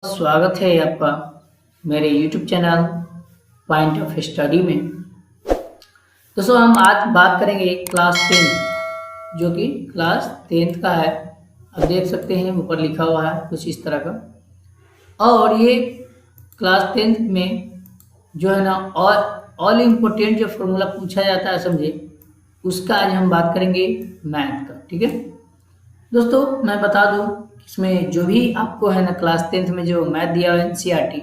स्वागत है आपका मेरे YouTube channel point of study में। दोस्तों हम आज बात करेंगे क्लास 10 जो कि क्लास 10 का है। अब देख सकते हैं ऊपर लिखा हुआ है कुछ इस तरह का। और ये क्लास 10 में जो है ना ऑल इम्पोर्टेंट जो फॉर्मूला पूछा जाता है समझे, उसका आज हम बात करेंगे मैथ का। ठीक है दोस्तों, मैं बता दूं इसमें जो भी आपको है ना क्लास 10 में जो मैथ दिया हुआ है NCERT,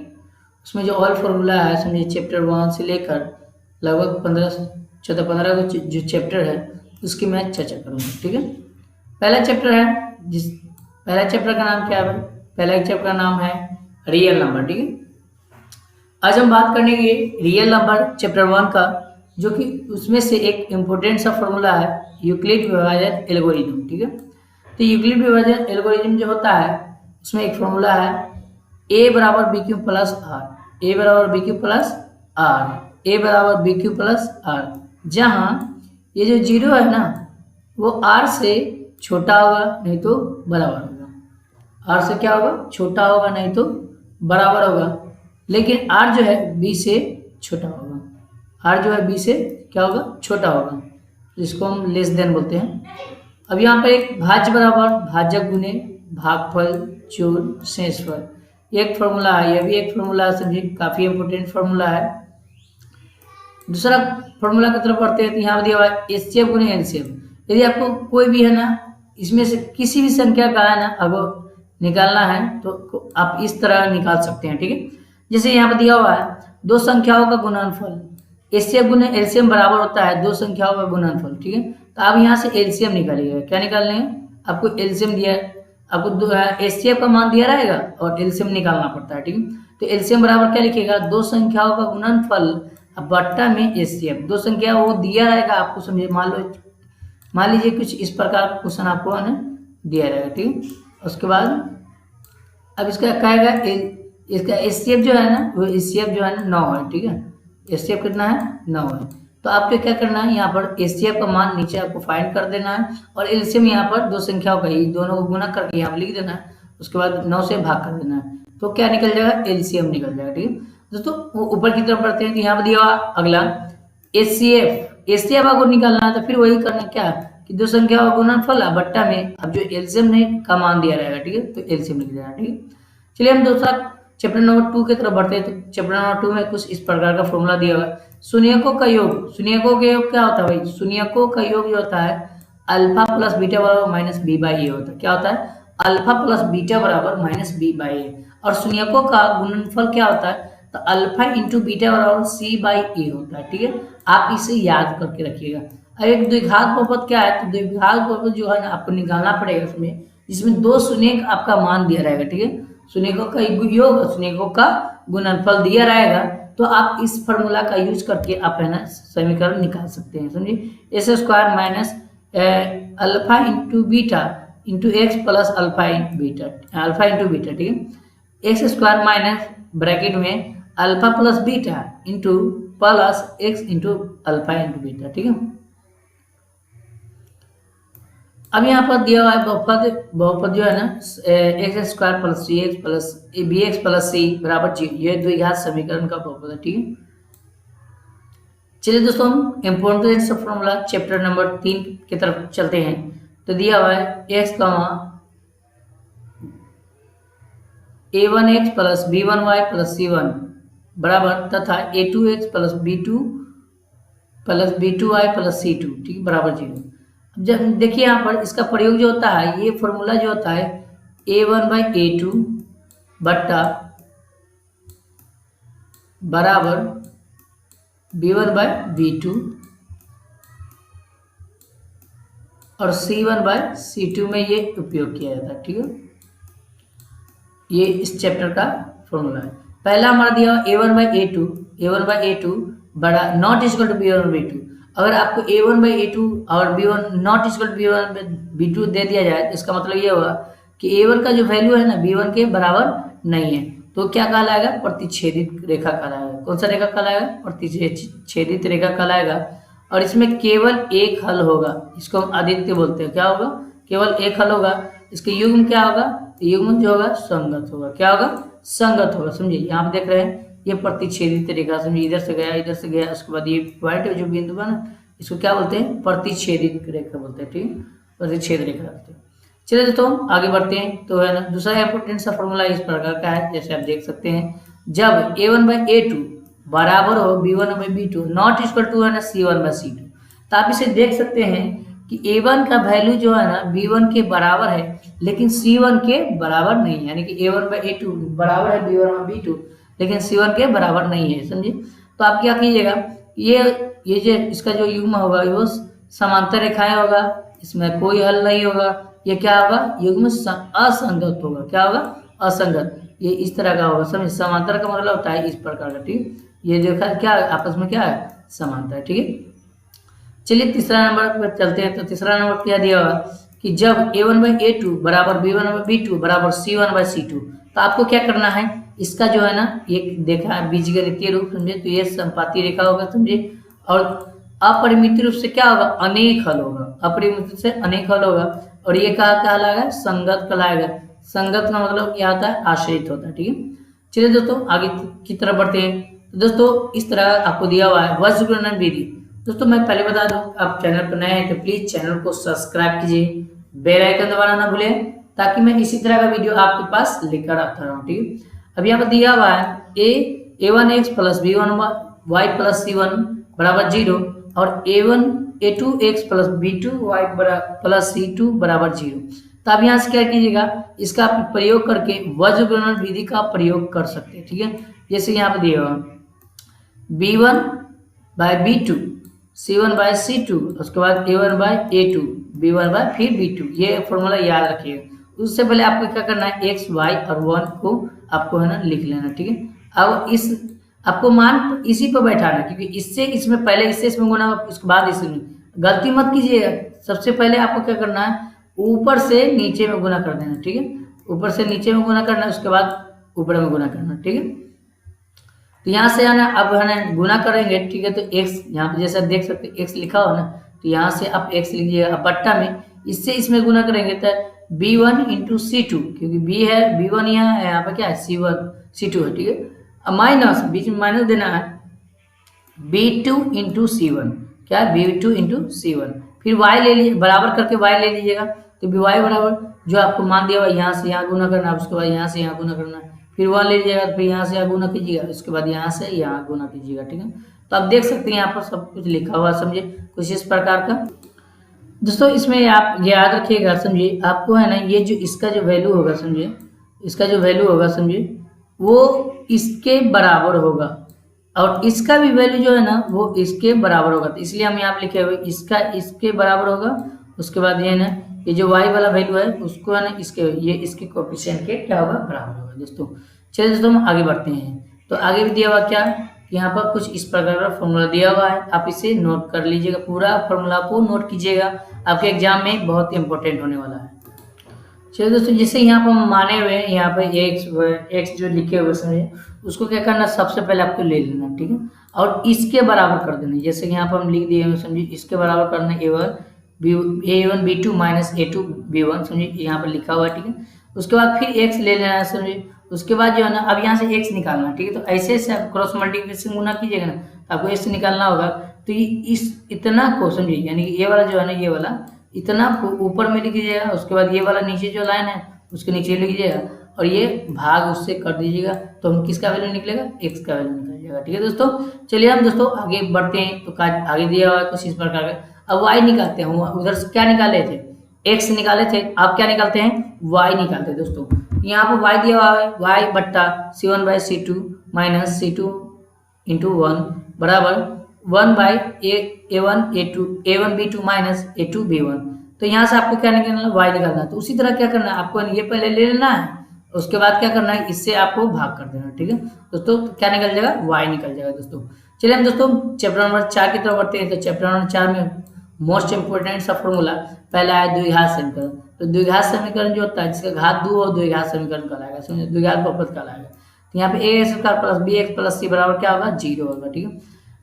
उसमें जो ऑल फार्मूला है समझिए चैप्टर 1 से लेकर लगभग 14-15 को जो चैप्टर है उसकी मैं चर्चा करूँगा। ठीक है, पहला चैप्टर है पहला चैप्टर का नाम क्या है? पहला चैप्टर का नाम है रियल नंबर। ठीक है, आज हम बात करेंगे रियल नंबर चैप्टर 1 का, जो कि उसमें से एक इम्पोर्टेंट सा फॉर्मूला है यूक्लिड विभाजन एल्गोरिथम। ठीक है, तो यूक्लिड विभाजन एल्गोरिथम जो होता है उसमें एक फॉर्मूला है a बराबर बी क्यू प्लस आर, ए बराबर बी क्यू प्लस आर, ए बराबर बी क्यू प्लस आर, जहाँ ये जो जीरो है ना वो r से छोटा होगा नहीं तो बराबर होगा। r से क्या होगा? छोटा होगा नहीं तो बराबर होगा। लेकिन r जो है b से छोटा होगा। r जो है b से क्या होगा? छोटा होगा, जिसको हम लेस देन बोलते हैं। अब यहाँ पर एक भाज्य बराबर भाजक गुने भागफल जोड़ शेषफल, एक फॉर्मूला है। यह भी एक फॉर्मूला है समझिए, काफ़ी इंपोर्टेंट फॉर्मूला है। दूसरा फॉर्मूला की तरफ बढ़ते हैं तो यहाँ दिया हुआ है एचसीएफ गुने एलसीएफ। यदि आपको कोई भी है ना इसमें से किसी भी संख्या का है ना अगर निकालना है तो आप इस तरह निकाल सकते हैं। ठीक है, जैसे यहाँ पर दिया हुआ है दो संख्याओं का गुणनफल, एचसीएफ गुने एलसीएम बराबर होता है दो संख्याओं का गुणनफल। ठीक है, तो आप यहाँ से एलसीएम निकालिएगा। क्या निकालने हैं? आपको एलसीएम दिया, आपको एचसीएफ का मान दिया रहेगा और एलसीएम निकालना पड़ता है। ठीक है, तो एलसीएम बराबर क्या लिखिएगा? दो संख्याओं का गुणनफल बट्टा में एचसीएफ। दो संख्या वो दिया रहेगा आपको, समझिए मान लीजिए कुछ इस प्रकार का क्वेश्चन आपको है ना दिया रहेगा। ठीक है, उसके बाद अब इसका क्या है? इसका एचसीएफ जो है ना वो एचसीएफ जो है ना 9 है। ठीक है, एचसीएफ कितना है? 9 है। तो आपको क्या करना है, यहाँ पर एचसीएफ का मान नीचे आपको फाइंड कर देना है और एलसीएम यहाँ पर दो संख्याओं का ही दोनों को गुना करके यहाँ पर लिख देना है। उसके बाद 9 से भाग कर देना है तो क्या निकल जाएगा? एलसीएम निकल जाएगा। ठीक है दोस्तों, वो ऊपर की तरफ बढ़ते हैं तो यहाँ पर दिया हुआ अगला एचसीएफ आपको निकालना है। तो फिर वही करना क्या कि दो संख्याओं का गुणनफल बट्टा में अब जो एलसीएम ने का मान दिया रहेगा। ठीक है, तो एलसीएम लिख देना। ठीक है, चलिए हम दूसरा चैप्टर नंबर 2 की तरफ बढ़ते हैं। तो चैप्टर नंबर 2 में कुछ इस प्रकार का फॉर्मूला दिया हुआ है शून्यकों का योग। शून्यकों का योग क्या होता है भाई? शून्यकों का योग जो होता है अल्फा प्लस बीटा बराबर माइनस बी बाई ए होता है। क्या होता है? अल्फा प्लस बीटा बराबर माइनस बी बाई ए। और शून्यकों का गुणनफल क्या होता है? तो अल्फा इंटू बीटा बराबर सी बाई ए होता है। ठीक है, आप इसे याद करके रखिएगा। अब एक द्विघात बहुपद क्या है? तो द्विघात बहुपद जो है ना आपको निकालना पड़ेगा उसमें, जिसमें दो शून्य आपका मान दिया रहेगा। ठीक है, शून्यकों का योग शून्यकों का गुणनफल दिया रहेगा। तो आप इस फॉर्मूला का यूज करके आप है ना समीकरण निकाल सकते हैं। समझिए S square minus alpha into beta into x plus alpha into beta. ठीक है, एक्स स्क्वायर माइनस ब्रैकेट में alpha plus beta into plus x into alpha into beta. ठीक है, अब यहाँ पर दिया हुआ है बहुपद जो है ना x square plus c x plus b x plus c बराबर 0, ये द्विघात समीकरण का बहुपद है। ठीक है, चलिए दोस्तों हम इम्पोर्टेंट फॉर्मूला चैप्टर नंबर 3 की तरफ चलते हैं। तो दिया हुआ है x a1x plus b1y plus c1 बराबर तथा a2x plus b2y plus c2 ठीक बराबर 0। जब देखिए यहाँ पर इसका प्रयोग जो होता है, ये फॉर्मूला जो होता है a1/a2 बट्टा बराबर b1/b2 और c1/c2 में ये उपयोग किया जाता है। ठीक है, ये इस चैप्टर का फॉर्मूला है। पहला हमारा दिया a1/a2 बड़ा नॉट इक्वल टू b1/b2। अगर आपको a1/a2 और b1 not equal to b1/b2 दे दिया जाए तो इसका मतलब ये होगा कि a1 का जो वैल्यू है ना b1 के बराबर नहीं है, तो क्या कहलाएगा? प्रतिच्छेदित रेखा कहलाएगा। कौन सा रेखा कहलाएगा? प्रतिच्छेदित रेखा कहलाएगा। और इसमें केवल एक हल होगा, इसको हम आदित्य बोलते हैं। क्या होगा? केवल एक हल होगा। इसके युग्म क्या होगा? युग्म जो होगा संगत होगा। क्या होगा? संगत होगा। समझिए यहाँ पे देख रहे हैं ये प्रतिच्छेदित रेखा, समझिए इधर से गया, उसके बाद ये पॉइंट जो बिंदु बना इसको क्या बोलते हैं, प्रतिच्छेदित रेखा बोलते हैं। ठीक है, प्रतिच्छेद रेखा बोलते हैं। चलिए दोस्तों आगे बढ़ते हैं। तो है ना दूसरा इंपोर्टेंट सा फॉर्मूला इस प्रकार का है, जैसे आप देख सकते हैं, जब a1/a2 बराबर हो b1/b2 नॉट इक्वल टू है ना c1/c2, तो आप इसे देख सकते हैं कि a1 का वैल्यू जो है ना b1 के बराबर है लेकिन c1 के बराबर नहीं है, यानी कि a1/a2 बराबर है b1/b2 लेकिन c1 के बराबर नहीं है। समझिए, तो आप क्या कीजिएगा, ये जो इसका जो युग्म होगा वो समांतर रेखाएं होगा, इसमें कोई हल नहीं होगा, ये क्या होगा, युग्म असंगत होगा। क्या होगा, असंगत। ये इस तरह का होगा। समझिए, समांतर का मतलब होता है इस प्रकार का। ठीक, ये देखा क्या आपस में क्या है, समांतर। ठीक है, चलिए तीसरा नंबर पर चलते हैं। तो तीसरा नंबर क्या दिया हुआ कि जब a1/a2 बराबर b1/b2 बराबर c1/c2, तो आपको क्या करना है, इसका जो है ना ये देखा है बीजगणितीय रूप, समझे, तो ये संपाती रेखा होगा। समझे, और अपरिमित रूप से क्या होगा, अनेक हल होगा, अपरिमित से अनेक हल होगा। और ये क्या कहलाएगा, संगत कहलाएगा। संगत का मतलब क्या होता है, आश्रित होता है। ठीक है, चलिए दोस्तों आगे की तरफ बढ़ते हैं। तो दोस्तों इस तरह आपको दिया हुआ है वज्र गुणन विधि। दोस्तों मैं पहले बता दूं, आप चैनल पर नए हैं तो प्लीज चैनल को सब्सक्राइब कीजिए, बेल आइकन दबाना ना भूलें, ताकि मैं इसी तरह का वीडियो आपके पास लेकर आता रहूं। ठीक है, अब यहाँ पर दिया हुआ है a1x plus b1y plus c1 बराबर 0 और a2x plus b2y plus c2 बराबर 0। तो आप यहाँ से क्या कीजिएगा, इसका प्रयोग करके वज्र गुणन विधि का प्रयोग कर सकते हैं। ठीक है, जैसे यहाँ पे दिया हुआ b1/b2 c1/c2, उसके बाद a1/a2 b1/ फिर b2, ये फॉर्मूला याद रखिएगा। उससे पहले आपको क्या करना है, x, y और 1 को आपको है ना लिख लेना। ठीक है, अब इस आपको मान इसी पर बैठाना, क्योंकि इससे इसमें पहले इससे इसमें गुना, उसके बाद इसमें गलती मत कीजिएगा। सबसे पहले आपको क्या करना है, ऊपर से नीचे में गुना कर देना। ठीक है, ऊपर से नीचे में गुना करना, उसके बाद ऊपर में गुना करना। ठीक है, तो यहाँ से आना, अब है ना गुना करेंगे। ठीक है, तो x यहाँ पे जैसे देख सकते हैं x लिखा हो ना, तो यहाँ से आप x लिखिएगा, अब बट्टा में इससे इसमें गुना करेंगे तो b1 इंटू c2, क्योंकि b है, b1 यहाँ पे क्या है, c2 है। ठीक है, अब माइनस, बीच में माइनस देना है, b2 इंटू c1, क्या है, b2 इंटू c1, फिर y ले लीजिए, बराबर करके y ले लीजिएगा, तो y बराबर जो आपको मान दिया हुआ यहाँ से यहाँ गुना करना, उसके बाद यहाँ से यहाँ गुना करना, फिर 1 ले लीजिएगा, फिर यहाँ से यहाँ गुना कीजिएगा, उसके बाद यहाँ से यहाँ गुना कीजिएगा। ठीक है, तो आप देख सकते हैं यहाँ पर सब कुछ लिखा हुआ, समझिए, कुछ इस प्रकार का। दोस्तों इसमें आप याद रखिएगा, समझिए, आपको है ना ये जो इसका जो वैल्यू होगा, समझिए, इसका जो वैल्यू होगा, समझिए, वो इसके बराबर होगा, और इसका भी वैल्यू जो है ना वो इसके बराबर होगा। तो इसलिए हम यहाँ पे लिखे हुए इसका इसके बराबर होगा, उसके बाद ये ना ये जो y वाला वैल्यू है उसको है ना इसके कोएफिशिएंट के क्या होगा, बराबर होगा। दोस्तों चलिए दोस्तों हम आगे बढ़ते हैं। तो आगे भी दिया हुआ क्या, यहाँ पर कुछ इस प्रकार का फॉर्मूला दिया हुआ है, आप इसे नोट कर लीजिएगा, पूरा फॉर्मूला को नोट कीजिएगा, आपके एग्जाम में बहुत इंपॉर्टेंट होने वाला है। चलिए दोस्तों, जैसे यहाँ पर माने हुए यहाँ पर x जो लिखे हुए समझिए, उसको क्या करना, सबसे पहले आपको ले लेना। ठीक है, और इसके बराबर कर देना, जैसे यहाँ पर हम लिख दिए हैं, समझिए, इसके बराबर करना a1 b2 minus a2 b1, समझिए यहाँ पर लिखा हुआ है। ठीक है, उसके बाद फिर x ले लेना है, समझिए, उसके बाद जो है ना अब यहाँ से x निकालना। ठीक है, तो ऐसे आप क्रॉस मल्टीप्लिकेशन गुना कीजिएगा ना, आपको x निकालना होगा। तो इस इतना को समझिए, यानी कि ये वाला जो है ना, ये वाला इतना को ऊपर में लिख दीजिएगा, उसके बाद ये वाला नीचे जो लाइन है उसके नीचे लिख दीजिएगा, और ये भाग उससे कर दीजिएगा, तो हम किसका वैल्यू निकलेगा, x का वैल्यू निकल जाएगा। ठीक है दोस्तों, चलिए हम दोस्तों आगे बढ़ते हैं। तो आगे दिया हुआ है कुछ इस प्रकार का, अब y निकालते हैं। उधर से क्या निकाले थे, x निकाले थे, आप क्या निकालते हैं, y निकालते हैं। दोस्तों यहाँ पर y दिया हुआ है, y बट्टा c1/c2 माइनस c2 इंटू 1 बराबर 1/a1b2 माइनस a2b1। तो यहाँ से आपको क्या निकालना है, y निकालना है। तो उसी तरह क्या करना है, आपको ये पहले ले लेना है, उसके बाद क्या करना है, इससे आपको भाग कर देना। ठीक है दोस्तों, तो क्या निकल जाएगा, y निकल जाएगा। दोस्तों चलिए हम दोस्तों चैप्टर नंबर 4 की तरफ बढ़ते हैं। तो चैप्टर नंबर 4 में मोस्ट इंपोर्टेंट सा फॉर्मूला पहला है द्विघात समीकरण। तो द्विघात समीकरण जो होता है, जिसका घात 2 और द्विघात समीकरण कहलाएगा, समझे, द्विघात बहुपद कहलाएगा। तो यहाँ पे a² plus bx plus c बराबर क्या होगा, 0 होगा। ठीक है,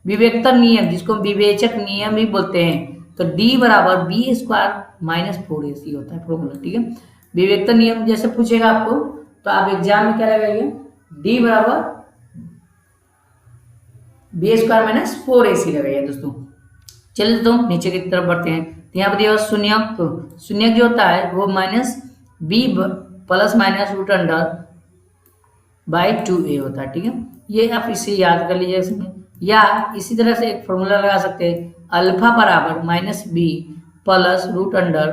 विवेकता नियम, जिसको विवेचक नियम भी बोलते हैं, तो d बराबर b² माइनस 4ac होता है फॉर्मूला। ठीक है, विवेकता नियम जैसे पूछेगा आपको, तो आप एग्जाम में क्या लगाइए, डी बराबर बी स्क्वायर माइनस 4ac लगाइए दोस्तों। चलिए दोस्तों नीचे की तरफ बढ़ते हैं। तो यहाँ पर दिया शून्यक, तो शून्यक जो होता है वो minus b plus minus root under by 2a होता है, ठीक है। ये आप इसे याद कर लीजिए इसमें, या इसी तरह से एक फॉर्मूला लगा सकते हैं, अल्फा बराबर minus b plus root under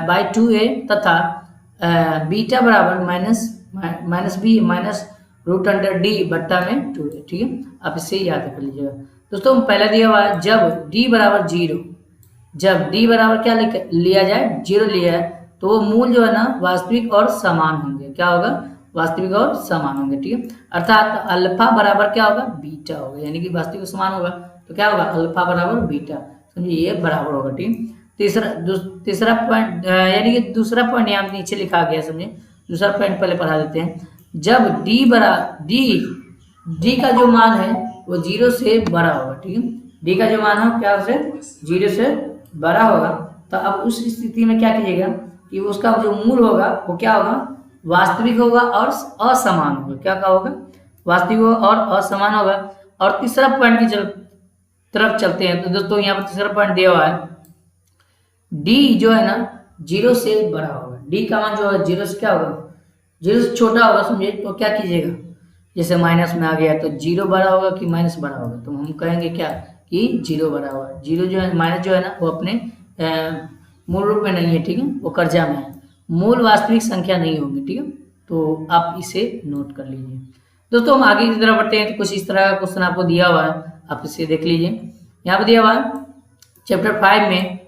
by 2a तथा बीटा बराबर minus b minus root under d बट्टा में 2a, ठीक है। आप इसे याद कर लीजिएगा दोस्तों। पहला दिया हुआ है जब d बराबर 0, जब d बराबर क्या लिया जाए 0 लिया है, तो वो मूल जो है ना वास्तविक और समान होंगे। क्या होगा? वास्तविक और समान होंगे, ठीक है। अर्थात अल्फा बराबर क्या होगा? बीटा होगा, यानी कि वास्तविक और समान होगा तो क्या होगा? अल्फा बराबर बीटा, समझिए ये बराबर होगा, ठीक। तीसरा पॉइंट यानी कि दूसरा पॉइंट यहाँ नीचे लिखा गया, समझिए। दूसरा पॉइंट पहले पढ़ा देते हैं। जब डी का जो मान है वो 0 से बड़ा होगा, ठीक है। डी का जो मान है क्या से 0 से बड़ा होगा, तो अब उस स्थिति में क्या कीजिएगा कि उसका जो मूल होगा वो क्या होगा? वास्तविक होगा और असमान होगा। क्या होगा? वास्तविक होगा और असमान होगा। और तीसरा पॉइंट की तरफ चलते हैं। तो दोस्तों यहाँ पर तीसरा पॉइंट दिया हुआ है, डी जो है ना 0 से बड़ा होगा। डी का मान जो है 0 से क्या होगा? 0 से छोटा होगा, समझिए। तो क्या कीजिएगा, जैसे माइनस में आ गया तो 0 बड़ा होगा कि माइनस बड़ा होगा, तो हम कहेंगे क्या कि 0 बड़ा होगा। 0 जो है माइनस जो है ना वो अपने मूल रूप में नहीं है, ठीक है, वो कर्जा में है, मूल वास्तविक संख्या नहीं होगी, ठीक है। तो आप इसे नोट कर लीजिए दोस्तों। हम आगे की तरफ बढ़ते हैं। तो कुछ इस तरह का क्वेश्चन आपको दिया हुआ है, आप इसे देख लीजिए। यहाँ पर दिया हुआ है चैप्टर 5 में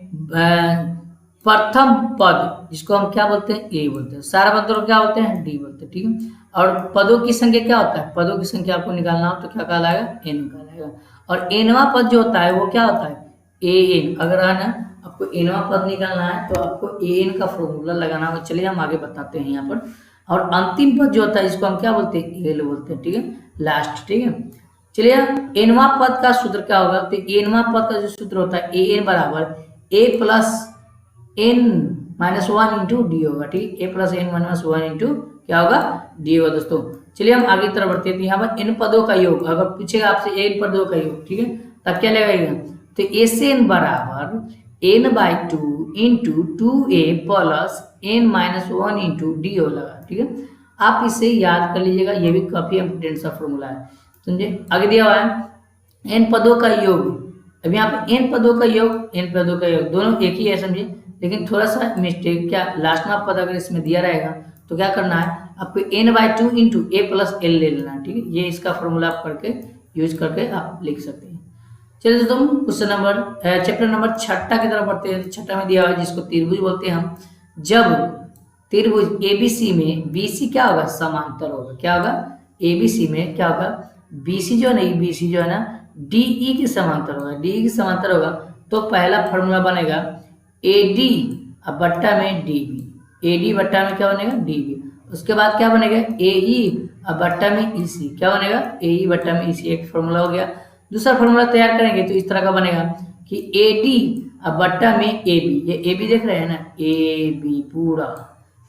प्रथम पद, जिसको हम क्या बोलते हैं? ए बोलते हैं। सारा पद को क्या बोलते हैं? डी बोलते हैं, ठीक है। और पदों की संख्या क्या होता है? पदों की संख्या आपको निकालना हो तो क्या कहलाएगा? एन कहलाएगा। और एनवा पद जो होता है वो क्या होता है? A N. अगर है ना आपको एनवा पद निकालना है तो आपको ए एन का फॉर्मूला लगाना होगा। चलिए हम आगे बताते हैं यहाँ पर। और अंतिम पद जो होता है जिसको हम क्या बोलते हैं? एल बोलते हैं, ठीक है, लास्ट, ठीक है। चलिए एनवा पद का सूत्र क्या होगा? तो एनवा पद का जो सूत्र होता है ए एन बराबर a plus n minus 1 into d होगा, ठीक। A plus n minus 1 into क्या होगा? डी होगा दोस्तों। चलिए हम आगे की तरफ बढ़ते हैं। यहाँ पर इन पदों का योग अगर पूछेगा आपसे एन पदों का योग, ठीक है, तब क्या लगाएगा? तो एस एन बराबर n by 2 into 2a plus n minus 1 into d होगा, ठीक है। आप इसे याद कर लीजिएगा, ये भी काफी इंपोर्टेंट सा फॉर्मूला है, समझे। आगे दिया हुआ है एन पदों का योग। अब यहाँ पे एन पदों का योग दोनों एक ही है, समझे। लेकिन थोड़ा सा मिस्टेक, क्या लास्ट में पद अगर इसमें दिया रहेगा तो क्या करना है आपको? N by 2 into a plus l ले लेना है, ठीक है। ये इसका फॉर्मूला आप करके यूज करके आप लिख सकते हैं। चलिए दोस्तों क्वेश्चन नंबर चैप्टर नंबर 6 की तरफ बढ़ते हैं। तो 6 में दिया हुआ है जिसको त्रिभुज बोलते हैं हम। जब त्रिभुज एबीसी में बीसी क्या होगा? समांतर होगा। क्या होगा? एबीसी में क्या होगा? बीसी जो है ना, बीसी जो है ना डीई के समांतर होगा। डीई के समांतर होगा तो पहला फॉर्मूला बनेगा एडी अब बट्टा में डीबी। एडी बट्टा में क्या बनेगा? डीबी। उसके बाद क्या बनेगा? एई अब बट्टा में ईसी। क्या बनेगा? एई बट्टा में ईसी। एक फॉर्मूला हो गया। दूसरा फॉर्मूला तैयार करेंगे तो इस तरह का बनेगा कि एडी अब बट्टा में एबी। ये एबी देख रहे हैं ना, एबी पूरा,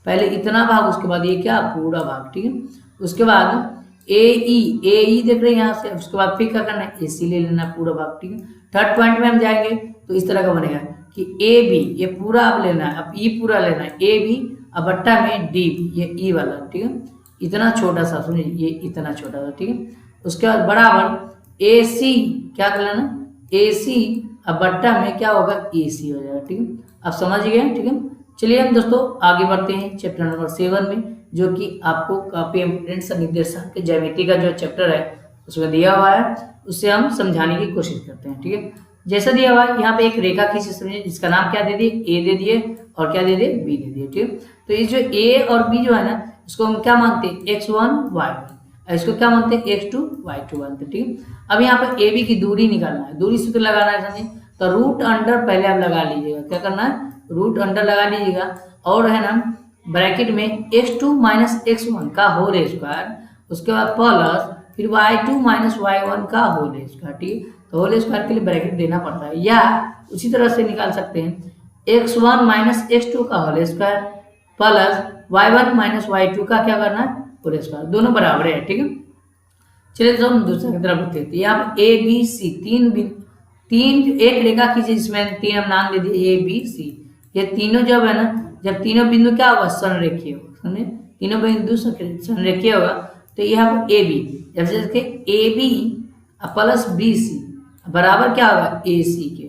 पहले इतना भाग, उसके बाद ये क्या? पूरा भाग, ठीक है। उसके बाद एई देख रहे हैं यहाँ से, उसके बाद फिर क्या करना है? एसी ले लेना पूरा भाग, ठीक है। थर्ड पॉइंट में हम जाएंगे तो इस तरह का बनेगा कि ए बी, ये पूरा आप लेना है, अब ई पूरा लेना है, ए बी अब बट्टा में डी बी, ये ई वाला, ठीक है। इतना छोटा सा, सुनिए, ये इतना छोटा सा, ठीक है। उसके बाद बराबर ए सी क्या कर लेना? ए सी अब बट्टा में क्या होगा? ए सी हो जाएगा, ठीक है। आप समझ गए, ठीक है। चलिए हम दोस्तों आगे बढ़ते हैं चैप्टर नंबर 7 में, जो कि आपको काफी इम्पोर्टेंट सा निर्देशांक के ज्यामिति का जो चैप्टर है उसमें दिया हुआ है, उससे हम समझाने की कोशिश करते हैं, ठीक है। जैसा दिया हुआ है यहाँ पे एक रेखा खींचे, समझिए, इसका नाम क्या दे दिए? ए दे दिए और क्या दे दिए? बी दे दिए, ठीक है। तो ये जो ए और बी जो है ना, इसको हम क्या मानते हैं? x1 y1, इसको क्या मानते हैं? x2 y2 मानते हैं, ठीक है। अब यहाँ पर ए बी की दूरी निकालना है, दूरी सूत्र लगाना है, समझिए। तो रूट अंडर पहले आप लगा लीजिएगा, क्या करना है? रूट अंडर लगा लीजिएगा, और है ना ब्रैकेट में x2 माइनस x1 का होल स्क्वायर, उसके बाद प्लस फिर y2 माइनस y1 का होल स्क्वायर, ठीक है। तो होल स्क्वायर के लिए ब्रैकेट देना पड़ता है, या उसी तरह से निकाल सकते हैं x1 माइनस x2 का whole square plus y1 minus y2 का क्या करना है? पूरे स्क्वायर, दोनों बराबर है, ठीक है। चलिए तो हम दूसरे की तरफ बढ़ते हैं। यहाँ पे ए बी सी तीन एक रेखा खींची जिसमें तीन हम नाम दे दिए ए बी सी। ये तीनों जब है ना, जब तीनों बिंदु क्या होगा, संरेखीय होगा, समझे, तीनों बिंदु संरेखीय होगा। तो यहाँ पर ए बी, जैसे a b plus b c बराबर क्या होगा, ए सी के,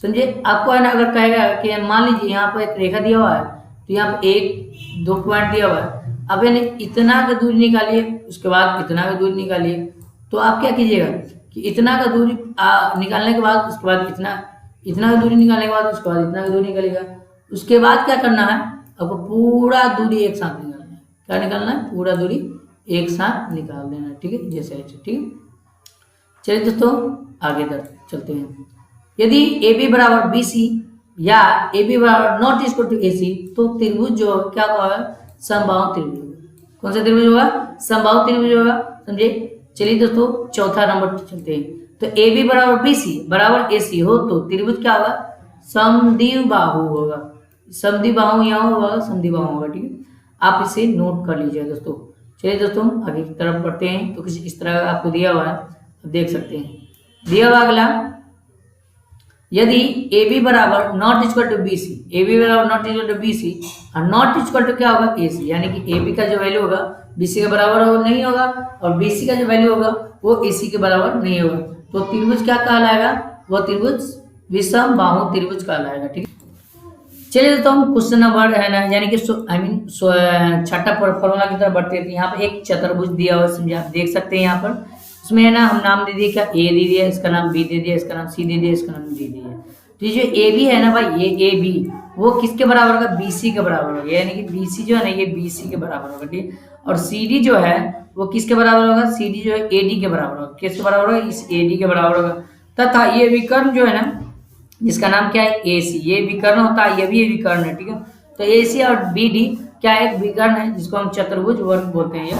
समझे। आपको है ना अगर कहेगा कि मान लीजिए यहाँ पर एक रेखा दिया हुआ है, तो यहाँ पर एक दो पॉइंट दिया हुआ है, अब यानी इतना का दूरी निकालिए, उसके बाद इतना का दूरी निकालिए, तो आप क्या कीजिएगा कि इतना का दूरी निकालने के बाद उसके बाद इतना का दूरी निकालने के बाद उसके बाद इतना का दूरी निकलेगा। उसके बाद क्या करना है, आपको पूरा दूरी एक साथ निकालना है। क्या निकालना है, पूरा दूरी एक साथ निकाल देना है, ठीक है, जैसे ऐसे, ठीक है। चलिए दोस्तों आगे चलते हैं। यदि ए बी बराबर बी सी या ए बी बराबर नॉट इक्वल टू ए सी, तो त्रिभुज जो क्या होगा, समबाहु त्रिभुज होगा। कौन सा त्रिभुज होगा, समबाहु त्रिभुज होगा, समझे। चलिए दोस्तों चौथा नंबर चलते हैं। तो ए बी बराबर बी सी बराबर ए सी हो तो त्रिभुज क्या होगा, समद्विबाहु होगा। समद्विबाहु यहाँ होगा, समद्विबाहु होगा, ठीक है। आप इसे नोट कर लीजिए दोस्तों। चलिए दोस्तों आगे की तरफ बढ़ते हैं। तो कुछ इस तरह आपको दिया हुआ है, देख सकते हैं। दिया हुआ अगला, यदि ए बी बराबर not equal to b c, a b बराबर not equal to b c और नॉट इक्वल टू क्या होगा, ए सी, यानी कि ए बी का जो वैल्यू होगा बी सी के बराबर नहीं होगा और बी सी का जो वैल्यू होगा वो ए सी के बराबर नहीं होगा, तो त्रिभुज क्या कहलाएगा, वो त्रिभुज विषम बाहु त्रिभुज कहलाएगा, ठीक है। चलिए तो हम क्वेश्चन नंबर है ना, यानी कि छठा फॉर्मूला की तरफ बढ़ते हैं। यहाँ पे एक चतुर्भुज दिया हुआ, समझे, आप देख सकते हैं यहाँ पर। उसमें है ना हम नाम दे दिए, क्या ए दे दिया, इसका नाम बी दे दिया, इसका नाम सी दे दिया, इसका नाम डी दे दिया। तो ये जो ए बी है ना भाई, ये ए बी वो किसके बराबर होगा, बी सी के बराबर होगा, यानी कि बी सी जो है ना ये बी सी के बराबर होगा, ठीक है। और सी डी जो है वो किसके बराबर होगा, सी डी जो है ए डी के बराबर होगा। किसके बराबर होगा, इस ए डी के बराबर होगा। तथा ये विकर्ण जो है ना, जिसका नाम क्या है, ए सी, ये विकर्ण होता है, ये भी एक विकर्ण है, ठीक है। तो ए सी और बी डी क्या है, एक विकर्ण है, जिसको हम चतुर्भुज वर्ग बोलते हैं।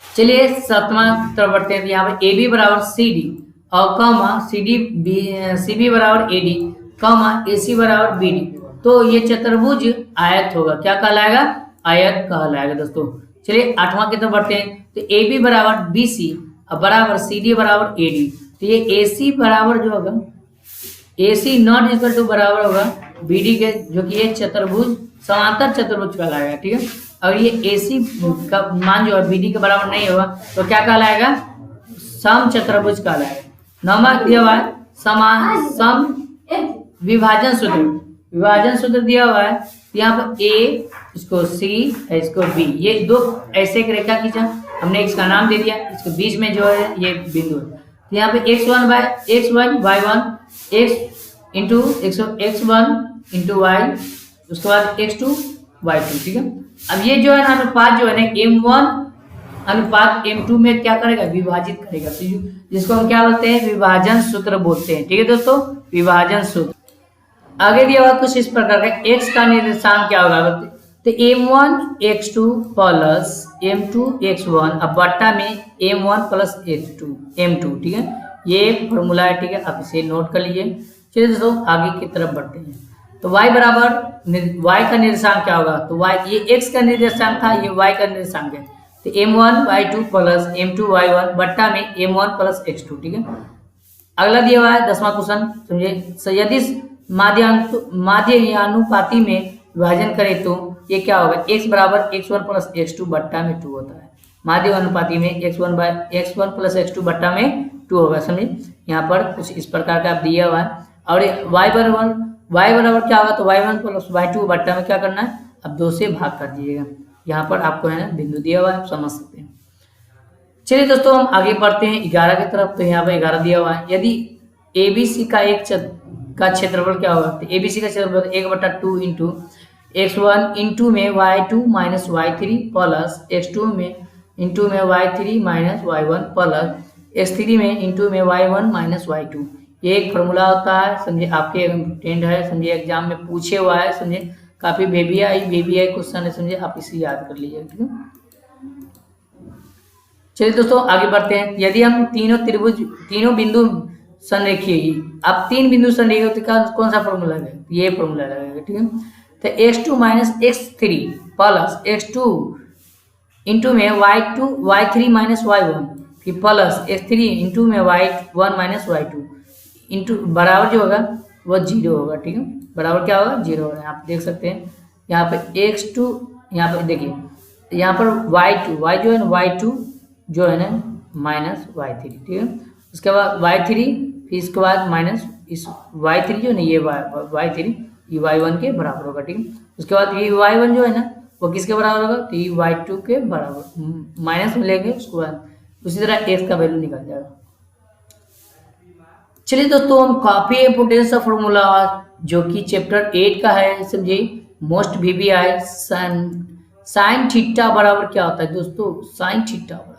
चलिए सातवां तरफ बढ़ते हैं। यहाँ पे ए बी बराबर सी डी और कॉमा सी बी बराबर A D comma A c बराबर बी डी, तो ये चतुर्भुज आयत होगा। क्या कहलाएगा, आयत कहलाएगा दोस्तों। चलिए आठवां की तरफ बढ़ते हैं। तो ए बी बराबर बी सी और बराबर सी डी बराबर ए डी, तो ये ए सी बराबर जो होगा, ए सी नॉट इक्वल टू बराबर होगा बी डी के, जो कि ये चतुर्भुज समांतर चतुर्भुज कहलाएगा, ठीक है। और ये ए सी का मान जो है बी डी के बराबर नहीं होगा, तो क्या कहलाएगा, सम चतुर्भुज कहलाएगा। नंबर दिया हुआ है सम विभाजन सूत्र दिया हुआ है। यहाँ पर ए, इसको सी, इसको बी, ये दो ऐसे एक रेखा खींचा, हमने इसका नाम दे दिया, इसके बीच में जो है ये बिंदु है। तो यहाँ पे x1 y1 x into x1 into y, उसके बाद x2 y2, ठीक है। अब ये जो है ना अनुपात जो है ना m1 अनुपात m2 में क्या करेगा, विभाजित करेगा, जिसको हम क्या बोलते हैं, विभाजन सूत्र बोलते हैं, ठीक है दोस्तों, विभाजन सूत्र। आगे दिया हुआ कुछ इस प्रकार का, x का निर्देशांक क्या होगा, तो m1 x2 plus m2 x1 अब बट्टा में m1 प्लस m2, ठीक है। ये फॉर्मूला है, ठीक है, आप इसे नोट कर लीजिए। चलिए दोस्तों आगे की तरफ बढ़ते हैं। तो y बराबर y का निर्देशांक क्या होगा, तो y, ये x का निर्देशांक था, ये y का निर्देशांक है, तो m1 y2 plus m2 y1 बट्टा में m1 प्लस x2, ठीक है। अगला दिया हुआ है 10वां क्वेश्चन, समझिए। यदि माध्य अनुपाती में विभाजन करें तो ये क्या होगा, x बराबर x1 प्लस x2 बट्टा में 2 होता है। माध्य अनुपाती में x1 प्लस x2 बट्टा में 2 होगा, समझिए। यहाँ पर कुछ इस प्रकार का दिया हुआ है। और y बराबर क्या होगा, तो y1 प्लस y2 बट्टा में क्या करना है, अब 2 से भाग कर दीजिएगा। यहाँ पर आपको है ना बिंदु दिया हुआ है, आप समझ सकते हैं। चलिए दोस्तों हम आगे बढ़ते हैं 11 की तरफ। तो यहाँ पर 11 दिया हुआ है। यदि ABC का क्षेत्रफल क्या होगा, तो ABC का क्षेत्रफल 1/2 इंटू x1 इंटू में y2 minus y3 plus x2 में इंटू में y3 minus y1 plus x3 में इंटू में y1 माइनस y2। ये एक फॉर्मूला होता है, समझिए, आपके टेंड है, समझिए, एग्जाम में पूछे हुआ है, समझिए, काफी बेबी आई क्वेश्चन है, समझिए, आप इसे याद कर लीजिए, ठीक है। चलिए दोस्तों आगे बढ़ते हैं। यदि हम तीनों बिंदु संरेखीय, अब 3 बिंदु संरेखीय तो कौन सा फॉर्मूला है, ये फॉर्मूला लगेगा, ठीक है। तो x2 minus x3 plus x2 into में y3 माइनस y1 फिर प्लस x3 इंटू में y1 माइनस y2 इंटू बराबर जो होगा वो 0 होगा। ठीक है, बराबर क्या होगा 0 होगा। यहाँ पे देख सकते हैं, यहाँ पे x2, यहाँ पे देखिए यहाँ पर y जो है ना y2 जो है ना माइनस y3। ठीक है, उसके बाद y3 फिर इसके बाद माइनस इस y3 जो है ना ये y3 ये y1 के बराबर होगा। ठीक है, उसके बाद ये y1 जो है ना वो किसके बराबर होगा, तो ये y2 के बराबर माइनस में लेंगे, उसके बाद उसी तरह x का वैल्यू निकल जाएगा। चलिए दोस्तों, हम काफी इंपोर्टेंट सा फॉर्मूला जो कि चैप्टर 8 का है, समझिए मोस्ट वीवीआई साइन थीटा बराबर क्या होता है दोस्तों, साइन थीटा बराबर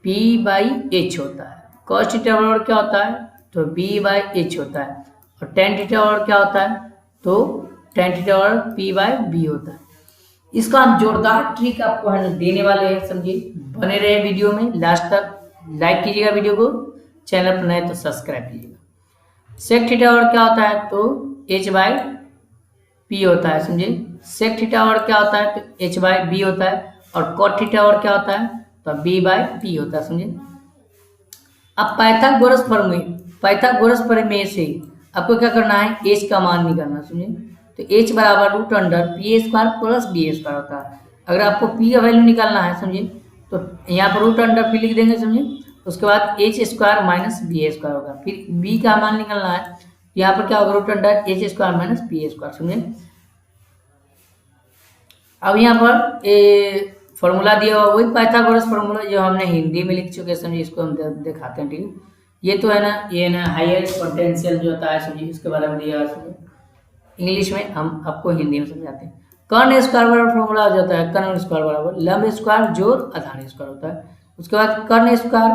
पी बाई एच होता है। कॉस थीटा बराबर क्या होता है, तो बी बाई एच होता है। और टेन थीटा बराबर क्या होता है, तो टेन थीटा बराबर पी बाई बी होता है। इसका हम जोरदार ट्रिक आपको है देने वाले हैं, समझिए बने रहे वीडियो में लास्ट तक। लाइक कीजिएगा वीडियो को, चैनल पर नए तो सब्सक्राइब कीजिएगा। सेक थीटा बराबर क्या होता है, तो एच बाई पी होता है, समझिए सेक थीटा और क्या होता है, तो एच बाई बी होता है। और कॉट थीटा और क्या होता है, तो बी बाई पी होता है, समझिए। अब पाइथागोरस प्रमेय से आपको क्या करना है, एच का मान निकालना, समझिए। तो एच बराबर root under p square plus b square होता है। अगर आपको पी का वैल्यू निकालना है, समझिए, तो यहाँ पर रूट अंडर पी लिख देंगे, समझिए। उसके बाद h square minus b square होगा। फिर बी का मान निकालना है, यहाँ पर क्या होगा, root under h square minus b square, समझिए। अब यहाँ पर फॉर्मूला दिया हुआ वही पाइथागोरस फॉर्मूला जो हमने हिंदी में लिख चुके हैं, समझिए। इसको हम दिखाते हैं। ठीक है, ये तो है ना, ये ना हायर पोटेंशियल जो होता है, समझिए इसके बारे में दिया है। इंग्लिश में हम आपको हिंदी में समझाते हैं। कर्ण स्क्वायर बराबर फॉर्मूला हो जाता है, कर्ण स्क्वायर बराबर लंब स्क्वायर जोड़ आधार स्क्वायर होता है। उसके बाद कर्ण स्क्वायर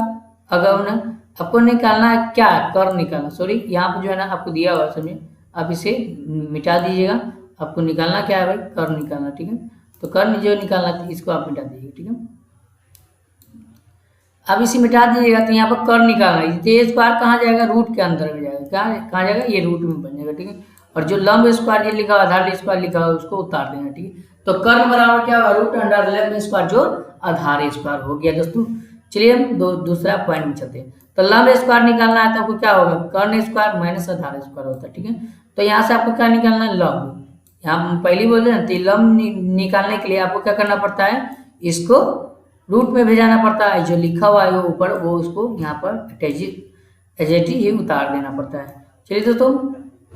अगर ना आपको निकालना है, क्या कर्ण निकालना, सॉरी यहाँ पर जो है ना आपको दिया हुआ है, समझिए। आप इसे मिटा दीजिएगा, आपको निकालना क्या है भाई, कर्ण निकालना। ठीक है, तो कर्ण जो निकालना था इसको आप मिटा दीजिएगा। ठीक है, अब इसे मिटा दीजिएगा, तो यहाँ पर कर्ण निकालना है। तो ये स्क्वायर कहाँ जाएगा, रूट के अंदर में जाएगा, कहाँ जाएगा, ये रूट में बन जाएगा। ठीक है, और जो लंब स्क्वायर जो लिखा हुआ, आधार स्क्वायर लिखा हुआ, उसको उतार देना। ठीक है, तो कर्ण बराबर क्या होगा, रूट अंडर लंब स्क्वायर जोड़ आधार स्क्वायर हो गया दोस्तों। चलिए हम दूसरा पॉइंट में चलते हैं। तो लंब स्क्वायर निकालना है तो आपको क्या होगा, कर्ण स्क्वायर माइनस आधार स्क्वायर होता है। ठीक है, तो यहाँ से आपको क्या निकालना है, लंब। यहाँ हम पहले बोले ना, तो लंब निकालने के लिए आपको क्या करना पड़ता है, इसको रूट में भेजाना पड़ता है। जो लिखा हुआ है वो ऊपर, वो उसको यहाँ पर एजेटी ही उतार देना पड़ता है। चलिए दोस्तों,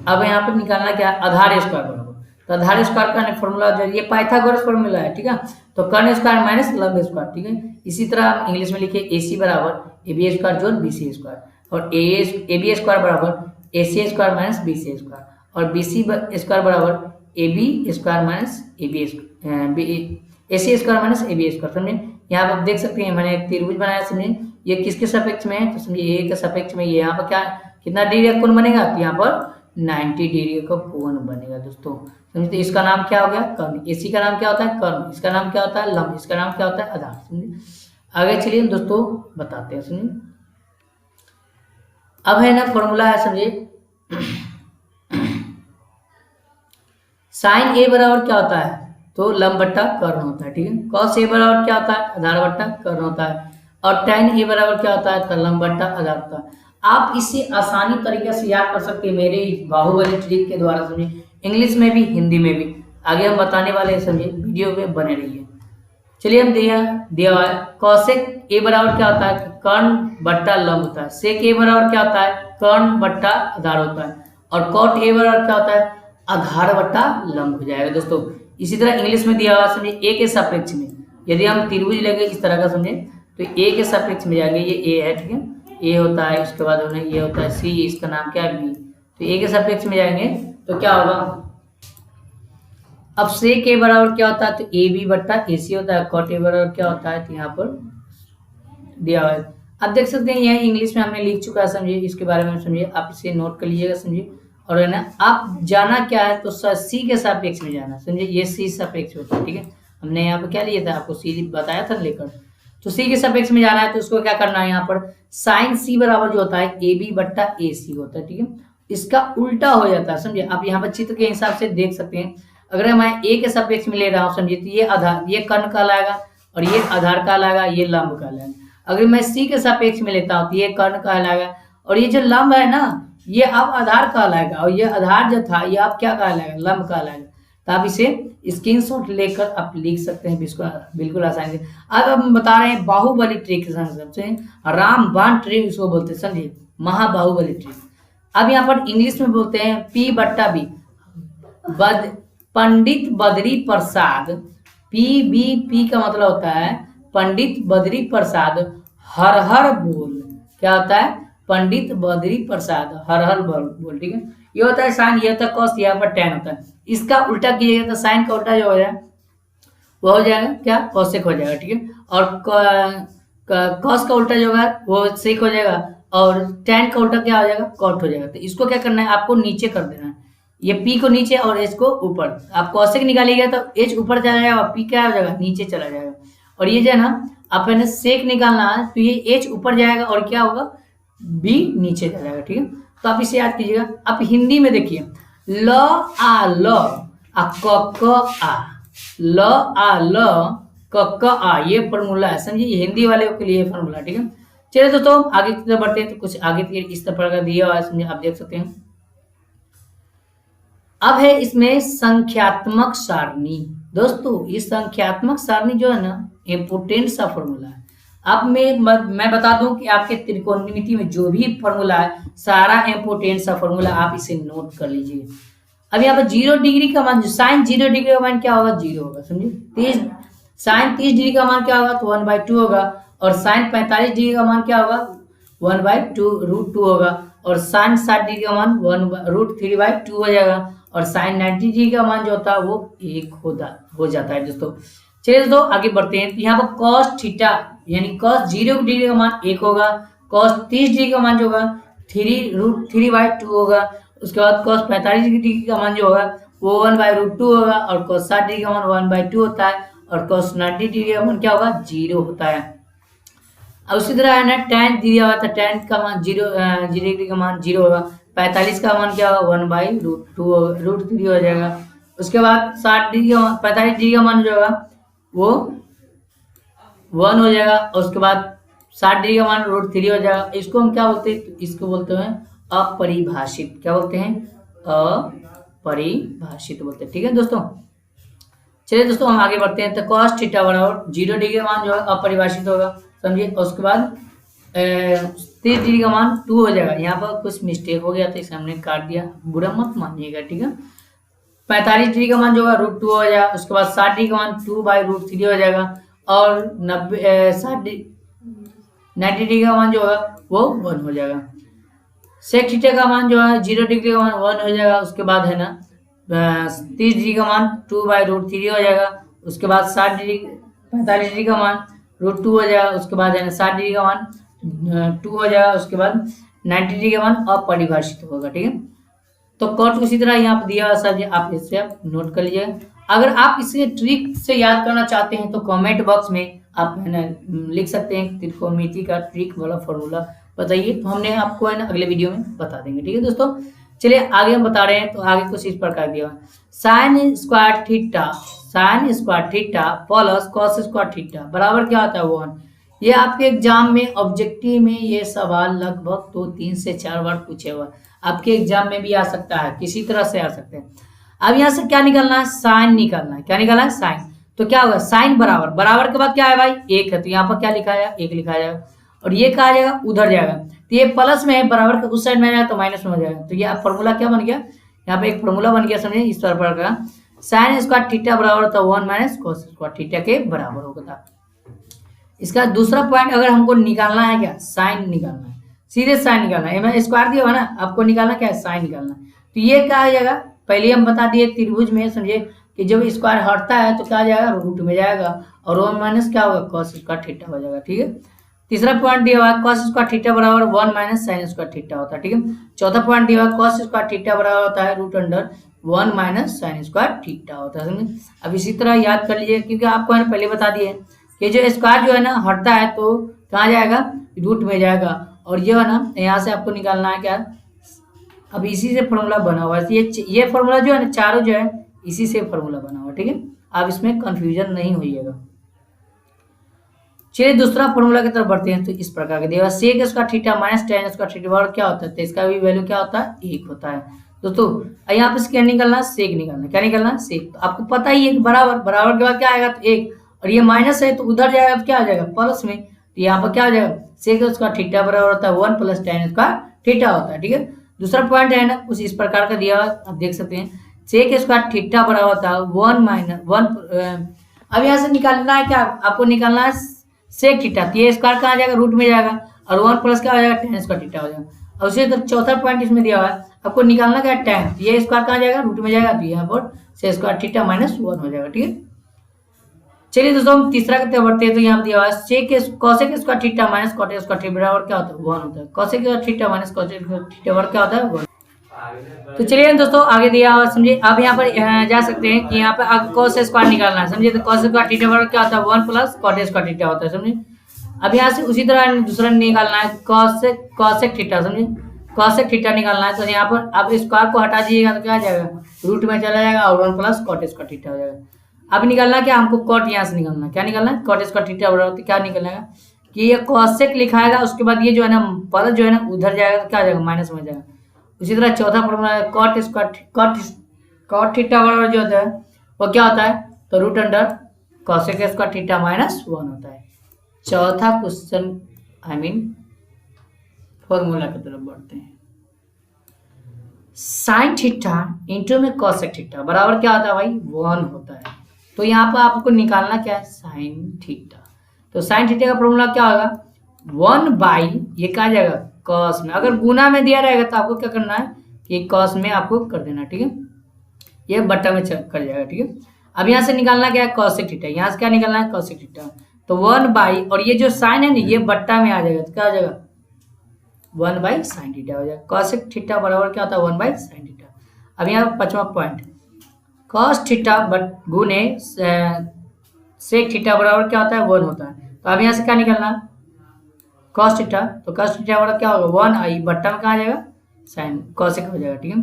अब यहाँ पर निकालना क्या है, आधार स्क्वायर बराबर। तो आधार स्क्वायर का फॉर्मूला जो ये पाइथागोरस फॉर्मूला है। ठीक है, तो कर्ण स्क्वायर माइनस लंब स्क्वायर। ठीक है, इसी तरह हम इंग्लिश में लिखे ए सी बराबर ए बी स्क्वायर जोड़ बी सी स्क्वायर, और ए बी स्क्वायर बराबर a c square minus b c square, और बी सी स्क्वायर बराबर a b square minus a c square minus a b square, समझे। यहाँ पर आप देख सकते हैं मैंने एक त्रिभुज बनाया, समझे। ये किसके सापेक्ष में है, तो समझिए ए के सापेक्ष में। ये यहाँ पर क्या कितना डिग्री का कोण बनेगा, तो यहाँ पर 90 डिग्री का कोण बनेगा दोस्तों, समझे। तो इसका नाम क्या हो गया, कर्ण। एसी का नाम क्या होता है, कर्ण। इसका नाम क्या होता है, लंब। इसका नाम क्या होता है, आधार, समझे। आगे चलिए दोस्तों बताते हैं, समझे। अब है ना फॉर्मूला है, समझिए। साइन ए बराबर क्या होता है, तो लंब बट्टा कर्ण होता है। ठीक है, कॉस ए बराबर क्या होता है, आधार बट्टा कर्ण होता है। और tan ए बराबर क्या होता है, तो लंब बट्टा आधार होता है। आप इसे आसानी तरीके से याद कर सकते हैं मेरे बाहुबली ट्रिक के द्वारा, समझिए। इंग्लिश में भी हिंदी में भी आगे हम बताने वाले हैं, समझिए। वीडियो में बने रहिए। चलिए हम दिया हुआ है कॉसेक ए बराबर क्या होता है, कर्ण बट्टा लंब होता है। सेक ए बराबर क्या होता है, कर्ण बट्टा आधार होता है। और कॉट ए बराबर क्या होता है, आधार बट्टा लंब हो जाएगा दोस्तों। इसी तरह इंग्लिश में दिया हुआ, समझिए, ए के सापेक्ष में यदि हम त्रिभुज लेंगे इस तरह का, समझे, तो ए के सापेक्ष में जाएंगे, ये ए है। ठीक है, ए होता है, उसके बाद ये होता है सी, इसका नाम क्या है, बी। तो ए के सापेक्ष में जाएंगे तो क्या होगा, अब सेक ए बराबर क्या होता है, तो ए बी बट्टा ए सी होता है। कॉट ए बराबर क्या होता है, तो यहाँ पर दिया हुआ है। आप देख सकते हैं यह इंग्लिश में हमने लिख चुका है, समझिए। इसके बारे में समझिए, आप इसे नोट कर लीजिएगा, समझिए। और है ना, आप जाना क्या है, तो सी के सापेक्ष में जाना, समझिए। ये सी सापेक्ष होता है। ठीक है, हमने यहाँ पर क्या लिया था, आपको सी बताया था लेकर। तो सी के सापेक्ष में जाना है तो उसको क्या करना है, यहाँ पर साइन सी बराबर जो होता है ए बी बट्टा ए सी होता है। ठीक है, इसका उल्टा हो जाता है, समझे। आप यहाँ पर चित्र के हिसाब से देख सकते हैं। अगर मैं ए के सापेक्ष में ले रहा हूँ, समझिए, तो ये आधार, ये कर्ण कहलाएगा और ये आधार कहलाएगा, ये लंब कहलाएगा। अगर मैं सी के सापेक्ष में लेता हूँ तो ये कर्ण कहलाएगा और ये जो लंब है ना, ये अब आधार कहलाएगा और ये आधार जो था ये अब क्या कहलाएगा, लंब कहलाएगा। तो आप इसे स्क्रीनशॉट लेकर आप लिख सकते हैं बिल्कुल आसानी से। अब हम बता रहे हैं बाहुबली ट्रिक से, रामबाण ट्रिक इसको बोलते हैं, समझिए, महाबाहुबली ट्रिक। अब यहाँ पर इंग्लिश में बोलते हैं P/B, पंडित बद्री प्रसाद, PBP का मतलब होता है पंडित बद्री प्रसाद हर हर बोल। क्या होता है, पंडित बद्री प्रसाद हर हर बोल, ठीक है। ये होता है साइन, ये होता है कॉस, यहाँ पर टेन होता है। इसका उल्टा कीजिएगा तो साइन का उल्टा जो हो जाएगा वो हो जाएगा क्या, कॉसेक हो जाएगा, ठीक है। और कॉस का उल्टा जो होगा वो सेक हो जाएगा और टेन का उल्टा क्या हो जाएगा, कॉट हो जाएगा। तो इसको क्या करना है, आपको नीचे कर देना है, ये पी को नीचे और एच को ऊपर। आप कॉसेक निकालिएगा तो एच ऊपर चला जाएगा, पी क्या हो जाएगा, नीचे चला जाएगा। और ये जो है ना, आपने सेक निकालना है तो ये एच ऊपर जाएगा और क्या होगा, बी नीचे चला जाएगा, ठीक है। तो आप इसे याद कीजिएगा। आप हिंदी में देखिए, ल आ ल आ क आ, ल आ ल क आ, ये फॉर्मूला है, समझिए, हिंदी वाले के लिए फॉर्मूला, ठीक है। चलिए दोस्तों आगे की तरफ बढ़ते हैं। तो कुछ आगे इस तरह का दिया हुआ है, समझिए, आप देख सकते हैं। अब है इसमें संख्यात्मक सारणी। दोस्तों ये संख्यात्मक सारणी जो है ना, इम्पोर्टेंट सा फॉर्मूला है। अब मैं बता दूं कि आपके त्रिकोणमिति में जो भी फॉर्मूला है, सारा इम्पोर्टेंट सा फॉर्मूला, आप इसे नोट कर लीजिए। अब यहाँ पर 0 डिग्री का मान, साइन 0 डिग्री का मान क्या होगा, 0 होगा, समझिए। साइन 30 डिग्री का मान क्या होगा, तो 1/2 होगा। और साइन 45 डिग्री का मान क्या होगा, 1/2 √2 होगा। और साइन 60 डिग्री का मान √3/2 हो जाएगा। और साइन 90 डिग्री का मान जो होता है वो 1 हो जाता है दोस्तों। चलिए दोस्तों आगे बढ़ते हैं। तो यहाँ पर cos थीटा यानी cos 0 डिग्री का मान 1 होगा। cos 30 डिग्री का मान जो होगा 3√3/2 होगा। उसके बाद cos 45 डिग्री का मान जो होगा वो 1/√2 होगा। और cos 60 डिग्री का मान 1/2 होता है। और cos 90 डिग्री का मान क्या होगा, 0 होता है। अब उसी तरह है ना, tan दिया हुआ था, tan का मान 0 डिग्री का मान 0 होगा। 45 का मान क्या होगा, 1/√3 हो जाएगा। उसके बाद 60 डिग्री का 45 डिग्री का मान जो होगा वो 1 हो जाएगा। और उसके बाद 60 डिग्री का मान √3 हो जाएगा। इसको हम क्या बोलते हैं, इसको बोलते हैं अपरिभाषित। क्या बोलते हैं, अपरिभाषित बोलते हैं, ठीक है दोस्तों। चलिए दोस्तों हम आगे बढ़ते हैं। तो cos थीटा बराबर 0 डिग्री का मान जो है अपरिभाषित होगा, समझिए। और उसके बाद 30 डिग्री का मान 2 हो जाएगा। यहाँ पर कुछ मिस्टेक हो गया था, इसे हमने काट दिया, बुरा मत मानिएगा, ठीक है। 45 डिग्री का मान जो है √2 हो जाएगा। उसके बाद 60 डिग्री का मान 2/√3 हो जाएगा। और 90 डिग्री का मान जो होगा वो 1 हो जाएगा। सेक थीटा का मान जो है 0 डिग्री का मान 1 हो जाएगा। उसके बाद है ना 30 डिग्री का मान 2/√3 हो जाएगा। उसके बाद 45 डिग्री का मान √2 हो जाएगा। उसके बाद है ना 60 डिग्री का मान 2 हो जाएगा। उसके बाद 90 डिग्री का मान अपरिभाषित होगा, ठीक है। तो कॉट उसी तरह यहाँ पर दिया हुआ सर, आप इससे आप नोट कर लीजिए। अगर आप इसे ट्रिक से याद करना चाहते हैं तो कमेंट बॉक्स में आप है ना लिख सकते हैं त्रिकोणमिति का ट्रिक वाला फॉर्मूला बताइए, तो हमने आपको है ना अगले वीडियो में बता देंगे, ठीक है दोस्तों। चलिए आगे हम बता रहे हैं। तो आगे कुछ इस प्रकार दिया हुआ sine square theta plus cos square theta बराबर क्या होता है, 1। ये आपके एग्जाम में ऑब्जेक्टिव में ये सवाल लगभग 2, 3 से 4 बार पूछे हुआ, आपके एग्जाम में भी आ सकता है, किसी तरह से आ सकते हैं। अब यहाँ से क्या निकालना है, साइन निकालना है। क्या निकालना है, साइन। तो क्या होगा, साइन बराबर के बाद क्या है भाई, 1 है। तो यहाँ पर क्या लिखा है, 1 लिखा जाएगा। और ये कहा जाएगा उधर जाएगा, तो ये प्लस में है, बराबर के उस साइड में जाएगा तो माइनस में हो जाएगा। तो ये फॉर्मूला क्या बन गया, यहाँ पे एक फॉर्मूला बन गया, समझे। इस प्रकार का साइन स्क्वायर थीटा बराबर था 1 - cos स्क्वायर थीटा के बराबर होगा। इसका दूसरा पॉइंट अगर हमको निकालना है, क्या, साइन निकालना है, सीधे साइन निकालना है। मैं स्क्वायर दिया हुआ ना, आपको निकालना क्या है, साइन निकालना है। तो ये क्या आ जाएगा, पहले हम बता दिए त्रिभुज में, समझे, कि जब स्क्वायर हटता है तो क्या आ जाएगा, रूट में जाएगा। और 1 - क्या होगा, cos स्क्वायर थीटा हो जाएगा, ठीक है। तीसरा पॉइंट दिया हुआ है cos स्क्वायर थीटा बराबर 1 - sin स्क्वायर थीटा होता है, ठीक है। चौथा पॉइंट दिया हुआ है cos स्क्वायर थीटा बराबर होता है √1 - sin स्क्वायर थीटा होता है, समझे। अब इसी तरह याद कर लीजिए, क्योंकि आपको है पहले बता दिए कि जो स्क्वायर जो है ना हटता है तो कहाँ जाएगा, रूट में जाएगा। और ये है ना यहाँ से आपको निकालना है क्या, अब इसी से फॉर्मूला बना हुआ है, ये फॉर्मूला जो है ना चारों जो है इसी से फॉर्मूला बना हुआ है, ठीक है। आप इसमें कंफ्यूजन नहीं होइएगा। चलिए दूसरा फॉर्मूला की तरफ बढ़ते हैं। तो इस प्रकार का दिया sec square theta minus tan square theta बराबर क्या होता है, तो इसका भी वैल्यू क्या होता है, 1 होता है। दोस्तों यहाँ पे क्या निकलना, सेक निकलना, क्या निकलना, सेक। तो आपको पता ही है बराबर, बराबर के बाद क्या आएगा, तो 1, और ये माइनस है तो उधर जाएगा तो क्या आ जाएगा, प्लस में। तो यहाँ पर क्या आ जाएगा, सेक स्क्वायर थीटा बराबर होता है 1 प्लस टेन स्क्वायर थीटा होता है, ठीक है। दूसरा पॉइंट है ना कुछ इस प्रकार का दिया हुआ, आप देख सकते हैं सेक स्क्वायर थीटा बराबर होता है 1 माइनस 1। अब यहाँ से निकालना है क्या, आपको निकालना है सेक थीटा, तो ये स्क्वायर कहाँ जाएगा, रूट में जाएगा, और 1 प्लस क्या हो जाएगा, टेन स्क्वायर थीटा हो जाएगा। और उसी तरह चौथा पॉइंट इसमें दिया हुआ है, आपको निकालना क्या है, टेन, ये स्क्वायर कहाँ जाएगा, रूट में जाएगा, तो यहाँ पर सेक स्क्वायर थीटा माइनस 1 हो जाएगा, ठीक है। चलिए दोस्तों हम तीसरा करते बढ़ते हैं। तो यहाँ दिया हुआ है sec cosec square theta minus cot square theta बराबर क्या होता है, 1 होता है। Cosec theta minus cosec theta बराबर क्या होता है, 1। तो चलिए दोस्तों आगे दिया हुआ समझिए, आप यहाँ पर जा सकते हैं कि यहाँ पे आप कॉस स्क्वायर निकालना है, समझिए। तो कॉस स्क्वायर थीटा बराबर क्या होता है, 1 प्लस कॉटेक स्क्वायर थीटा होता है, समझिए। अब यहाँ से उसी तरह दूसरा निकालना है कॉसेक थीटा, समझिए। कॉसेक थीटा निकालना है, तो यहाँ पर आप स्क्वायर को हटा दीजिएगा तो क्या आ जाएगा, रूट में चला जाएगा, और 1 प्लस कॉट स्क्वायर थीटा हो जाएगा। अब निकालना क्या, हमको कॉट यहाँ से निकालना, क्या निकालना है, कॉट स्क्वायर थीटा बराबर क्या निकलना है कि ये कॉसेक लिखाएगा, उसके बाद ये जो है ना प्लस जो है ना उधर जाएगा तो क्या आ जाएगा, माइनस में जाएगा। उसी तरह चौथा फॉर्मूला है कॉट थीटा बराबर जो होता है वो क्या होता है, तो root under cosec square theta minus 1 होता है। चौथा क्वेश्चन फॉर्मूला की तरफ बढ़ते हैं। साइन थीटा इंटू में कॉसेक थीटा बराबर क्या होता है भाई, 1 होता है। तो यहाँ पर आपको निकालना क्या है, साइन थीटा। तो साइन थीटा का फॉर्मूला क्या होगा, 1 बाई ये क्या जाएगा, कॉस में। अगर गुना में दिया रहेगा तो आपको क्या करना है कि कॉस में आपको कर देना, ठीक है। ये बट्टा में कर जाएगा, ठीक है। अब यहाँ से निकालना क्या है, कॉसेक थीटा, यहाँ से क्या निकालना है, कॉसेक थीटा। तो 1 बाई और ये जो साइन है ना ये बट्टा में आ जाएगा, तो क्या हो जाएगा, 1 बाई साइन थीटा हो जाएगा। कॉसेक थीटा बराबर क्या होता है, 1 बाई साइन थीटा। अब यहाँ 5वां पॉइंट, कॉस थीटा बट गुने सेक थीटा बराबर क्या होता है, 1 होता है। तो अब यहाँ से क्या निकलना, कॉस थीटा, तो कॉस थीटा बराबर क्या होगा, 1 आई बट्टा में कहाँ जाएगा, साइन कॉसेक हो जाएगा, ठीक है।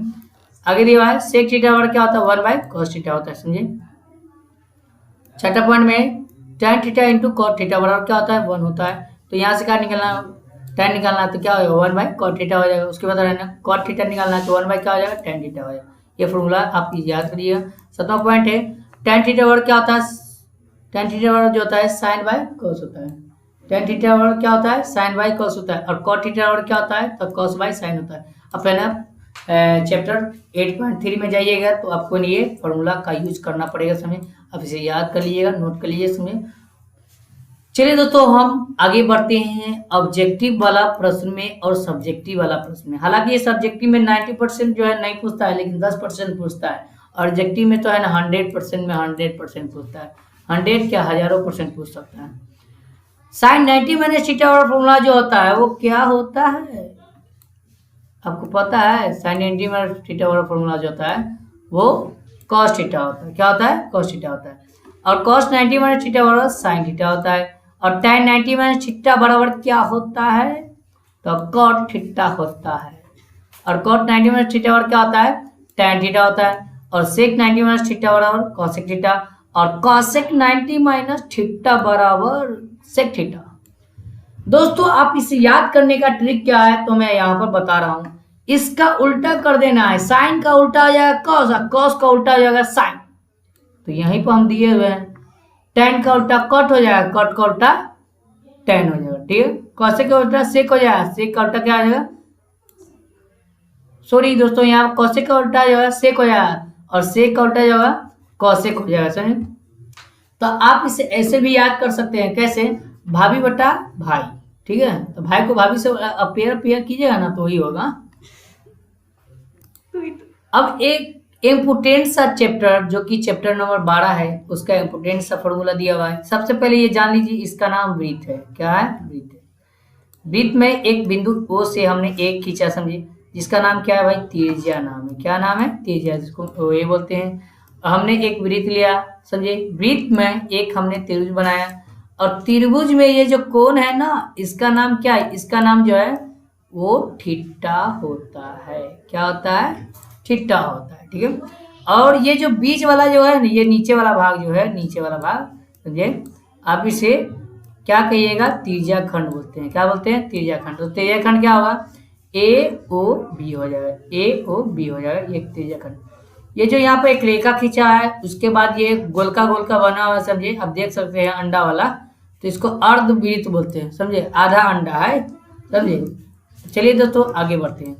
आगे दिया है सेक थीटा बराबर क्या होता है, 1 बाई कॉस थीटा होता है, समझे। छठा पॉइंट में tan theta into cot theta बराबर क्या होता है, 1 होता है। तो यहाँ से क्या निकलना, tan निकालना है तो क्या होगा, 1 बाई कॉट थीटा हो जाएगा। उसके बाद रहना कॉट थीटा निकालना है तो 1 बाई क्या हो जाएगा, tan थीटा हो जाएगा। ये फॉर्मूला आप याद करिएगा। 7वां पॉइंट है tan थीटा बराबर क्या होता है, tan थीटा बराबर जो होता है साइन बाई कॉस होता है। tan थीटा बराबर क्या होता है, साइन बाई कॉस होता है। और कॉट थीटा बराबर क्या होता है, तो कॉस बाई साइन होता है। अब पहले आप चैप्टर 8.3 में जाइएगा तो आपको ये फॉर्मूला का यूज करना पड़ेगा, समझे। अब इसे याद कर लीजिएगा, नोट कर लीजिए, समझे। चलिए दोस्तों हम आगे बढ़ते हैं ऑब्जेक्टिव वाला प्रश्न में और सब्जेक्टिव वाला प्रश्न में। हालांकि ये सब्जेक्टिव में 90% जो है नहीं पूछता है, लेकिन 10% पूछता है। और ऑब्जेक्टिव में तो है ना 100% में 100% पूछता है। 100 क्या हजारों % पूछ सकता है। साइन 90 माइनस थीटा वाला फॉर्मूला जो होता है वो क्या होता है, आपको पता है। साइन 90 माइनस थीटा वाला फॉर्मूला जो होता है वो कॉस थीटा होता है। क्या होता है, कॉस थीटा होता है। और कॉस 90 माइनस थीटा बराबर साइन थीटा होता है। और tan 90 माइनस थीटा बराबर क्या होता है, तो कॉट थीटा होता है। और कॉट 90 माइनस थीटा बराबर क्या होता है, tan थीटा होता है। और सेक 90 माइनस थीटा बराबर कॉसेक थीटा। और कॉसेक 90 माइनस थीटा बराबर सेक थीटा। दोस्तों आप इसे याद करने का ट्रिक क्या है, तो मैं यहाँ पर बता रहा हूँ। इसका उल्टा कर देना है, साइन का उल्टा हो जाएगा कॉस, कॉस का उल्टा हो जाएगा साइन। तो यहीं पर हम दिए हुए हैं, tan का उल्टा कॉट हो जाएगा, कॉट का उल्टा tan हो जाएगा, ठीक है। कॉसेक का उल्टा सेक हो जाएगा, सेक का उल्टा क्या हो जाएगा, सॉरी दोस्तों यहाँ कॉसेक का उल्टा जो है सेक हो जाएगा, और सेक का उल्टा जो है कॉसेक हो जाएगा, समझे। तो आप इसे ऐसे भी याद कर सकते हैं, कैसे, भाभी बटा भाई, ठीक है। तो भाई को भाभी से पेयर कीजिएगा ना तो वही होगा। अब एक इम्पोर्टेंट सा चैप्टर जो कि चैप्टर नंबर 12 है, उसका इम्पोर्टेंट सा फॉर्मूला दिया हुआ है। सबसे पहले ये जान लीजिए, इसका नाम वृत्त है। क्या है, वृत्त है। वृत्त में एक बिंदु O से हमने एक खींचा, समझिए, जिसका नाम क्या है भाई, त्रिज्या नाम है। क्या नाम है, त्रिज्या, जिसको ये बोलते हैं। हमने एक वृत्त लिया, समझिए। वृत्त में एक हमने त्रिभुज बनाया, और त्रिभुज में ये जो कोण है ना, इसका नाम क्या है, इसका नाम जो है वो थीटा होता है। क्या होता है? थीटा होता है। ठीक है। और ये जो बीच वाला जो है, ये नीचे वाला भाग जो है, नीचे वाला भाग, समझे, आप इसे क्या कहिएगा? त्रिज्या खंड बोलते हैं। क्या बोलते हैं? त्रिज्या खंड। तो त्रिज्या खंड क्या होगा? ए ओ बी हो जाएगा, ए ओ बी हो जाएगा, ये त्रिज्या खंड। ये जो यहाँ पे एक रेखा खींचा है, उसके बाद ये गोलका गोलका बना हुआ है, समझे, आप देख सकते हैं अंडा वाला, तो इसको अर्धवृत्त बोलते हैं, समझे, आधा अंडा है, समझे। चलिए दोस्तों आगे बढ़ते हैं।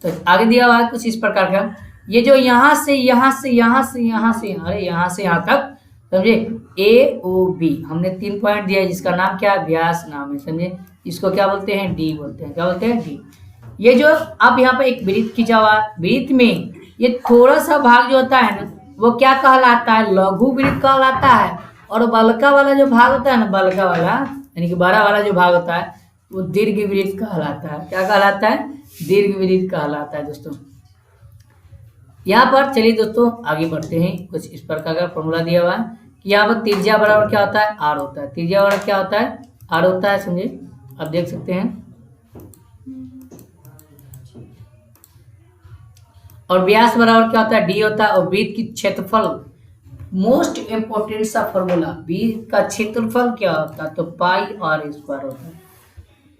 तो आगे दिया हुआ है कुछ इस प्रकार का, ये जो यहाँ से यहाँ से यहाँ से यहाँ से अरे यहाँ से यहाँ तक, समझे, ए ओ बी हमने 3 पॉइंट दिया है, जिसका नाम क्या है? व्यास नाम है, समझे। इसको क्या बोलते हैं? डी बोलते हैं। क्या बोलते हैं? डी। ये जो अब यहाँ पे एक वृत्त खींचा हुआ, वृत्त में ये थोड़ा सा भाग जो होता है ना, वो क्या कहलाता है? लघु वृत्त कहलाता है। और बलका वाला जो भाग होता है ना, बलका वाला यानी कि बड़ा वाला जो भाग होता है, वो दीर्घ वृत्त कहलाता है। क्या कहलाता है? दीर्घ वृत्त कहलाता है दोस्तों। यहाँ पर चलिए दोस्तों आगे बढ़ते हैं। कुछ इस प्रकार का फॉर्मूला दिया हुआ है कि यहाँ पर त्रिज्या बराबर क्या होता है? आर होता है। त्रिज्या बराबर क्या होता है? आर होता है, समझे, आप देख सकते हैं। और व्यास बराबर क्या होता है? डी होता है। और वृत्त की क्षेत्रफल, मोस्ट इंपोर्टेंट सा फॉर्मूला, वृत्त का क्षेत्रफल क्या होता है? तो पाई आर स्क्वायर होता है।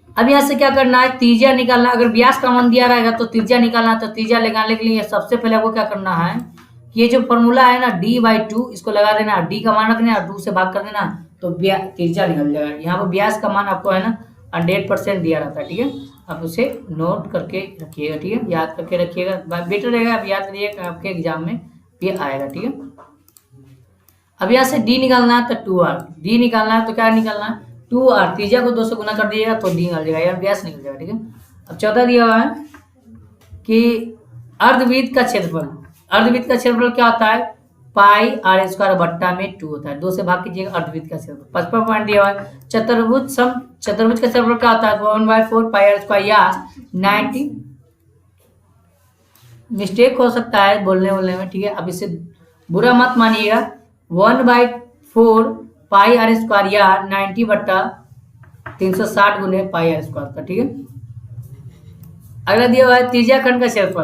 अब यहाँ से क्या करना है? त्रिज्या निकालना। अगर व्यास का मान दिया रहेगा तो त्रिज्या निकालना है। तो त्रिज्या निकालने के लिए सबसे पहले आपको क्या करना है? ये जो फॉर्मूला है ना, d/2, इसको लगा देना, d का मान रख देना, 2 से भाग कर देना, तो त्रिज्या निकल जाएगा। यहाँ पर व्यास का मान आपको है ना 100% दिया रहता है। ठीक है, आप उसे नोट करके रखिएगा। ठीक है, याद करके रखिएगा, बेटर रहेगा। आप याद करिएगा, आपके एग्जाम में ये आएगा। ठीक है। अब यहाँ से d निकालना है तो 2r, d निकालना है तो क्या निकालना है? 2r। त्रिज्या को 2 से गुना कर दीजिएगा तो d निकल जाएगा, यार व्यास निकल जाएगा। ठीक है। अब चौथा दिया हुआ है कि अर्धवृत्त का क्षेत्रफल, अर्धवृत्त का क्षेत्रफल क्या होता है? पाई आर स्क्वायर बट्टा में 2 होता है। 2 से भाग कीजिएगा अर्धवृत्त का क्षेत्रफल। 55 पॉइंट दिया हुआ है। चतुर्भुज चतुर्भुज का क्षेत्रफल क्या होता है? 1/4 पाई आर स्क्वायर या 90। मिस्टेक हो सकता है बोलने में, ठीक है, अब इसे बुरा मत मानिएगा। 1/4 पाई आर स्क्वायर या 90/360 गुने पाई आर स्क्वायर का। ठीक है। अगला दिया हुआ है त्रिज्या खंड का क्षेत्रफल,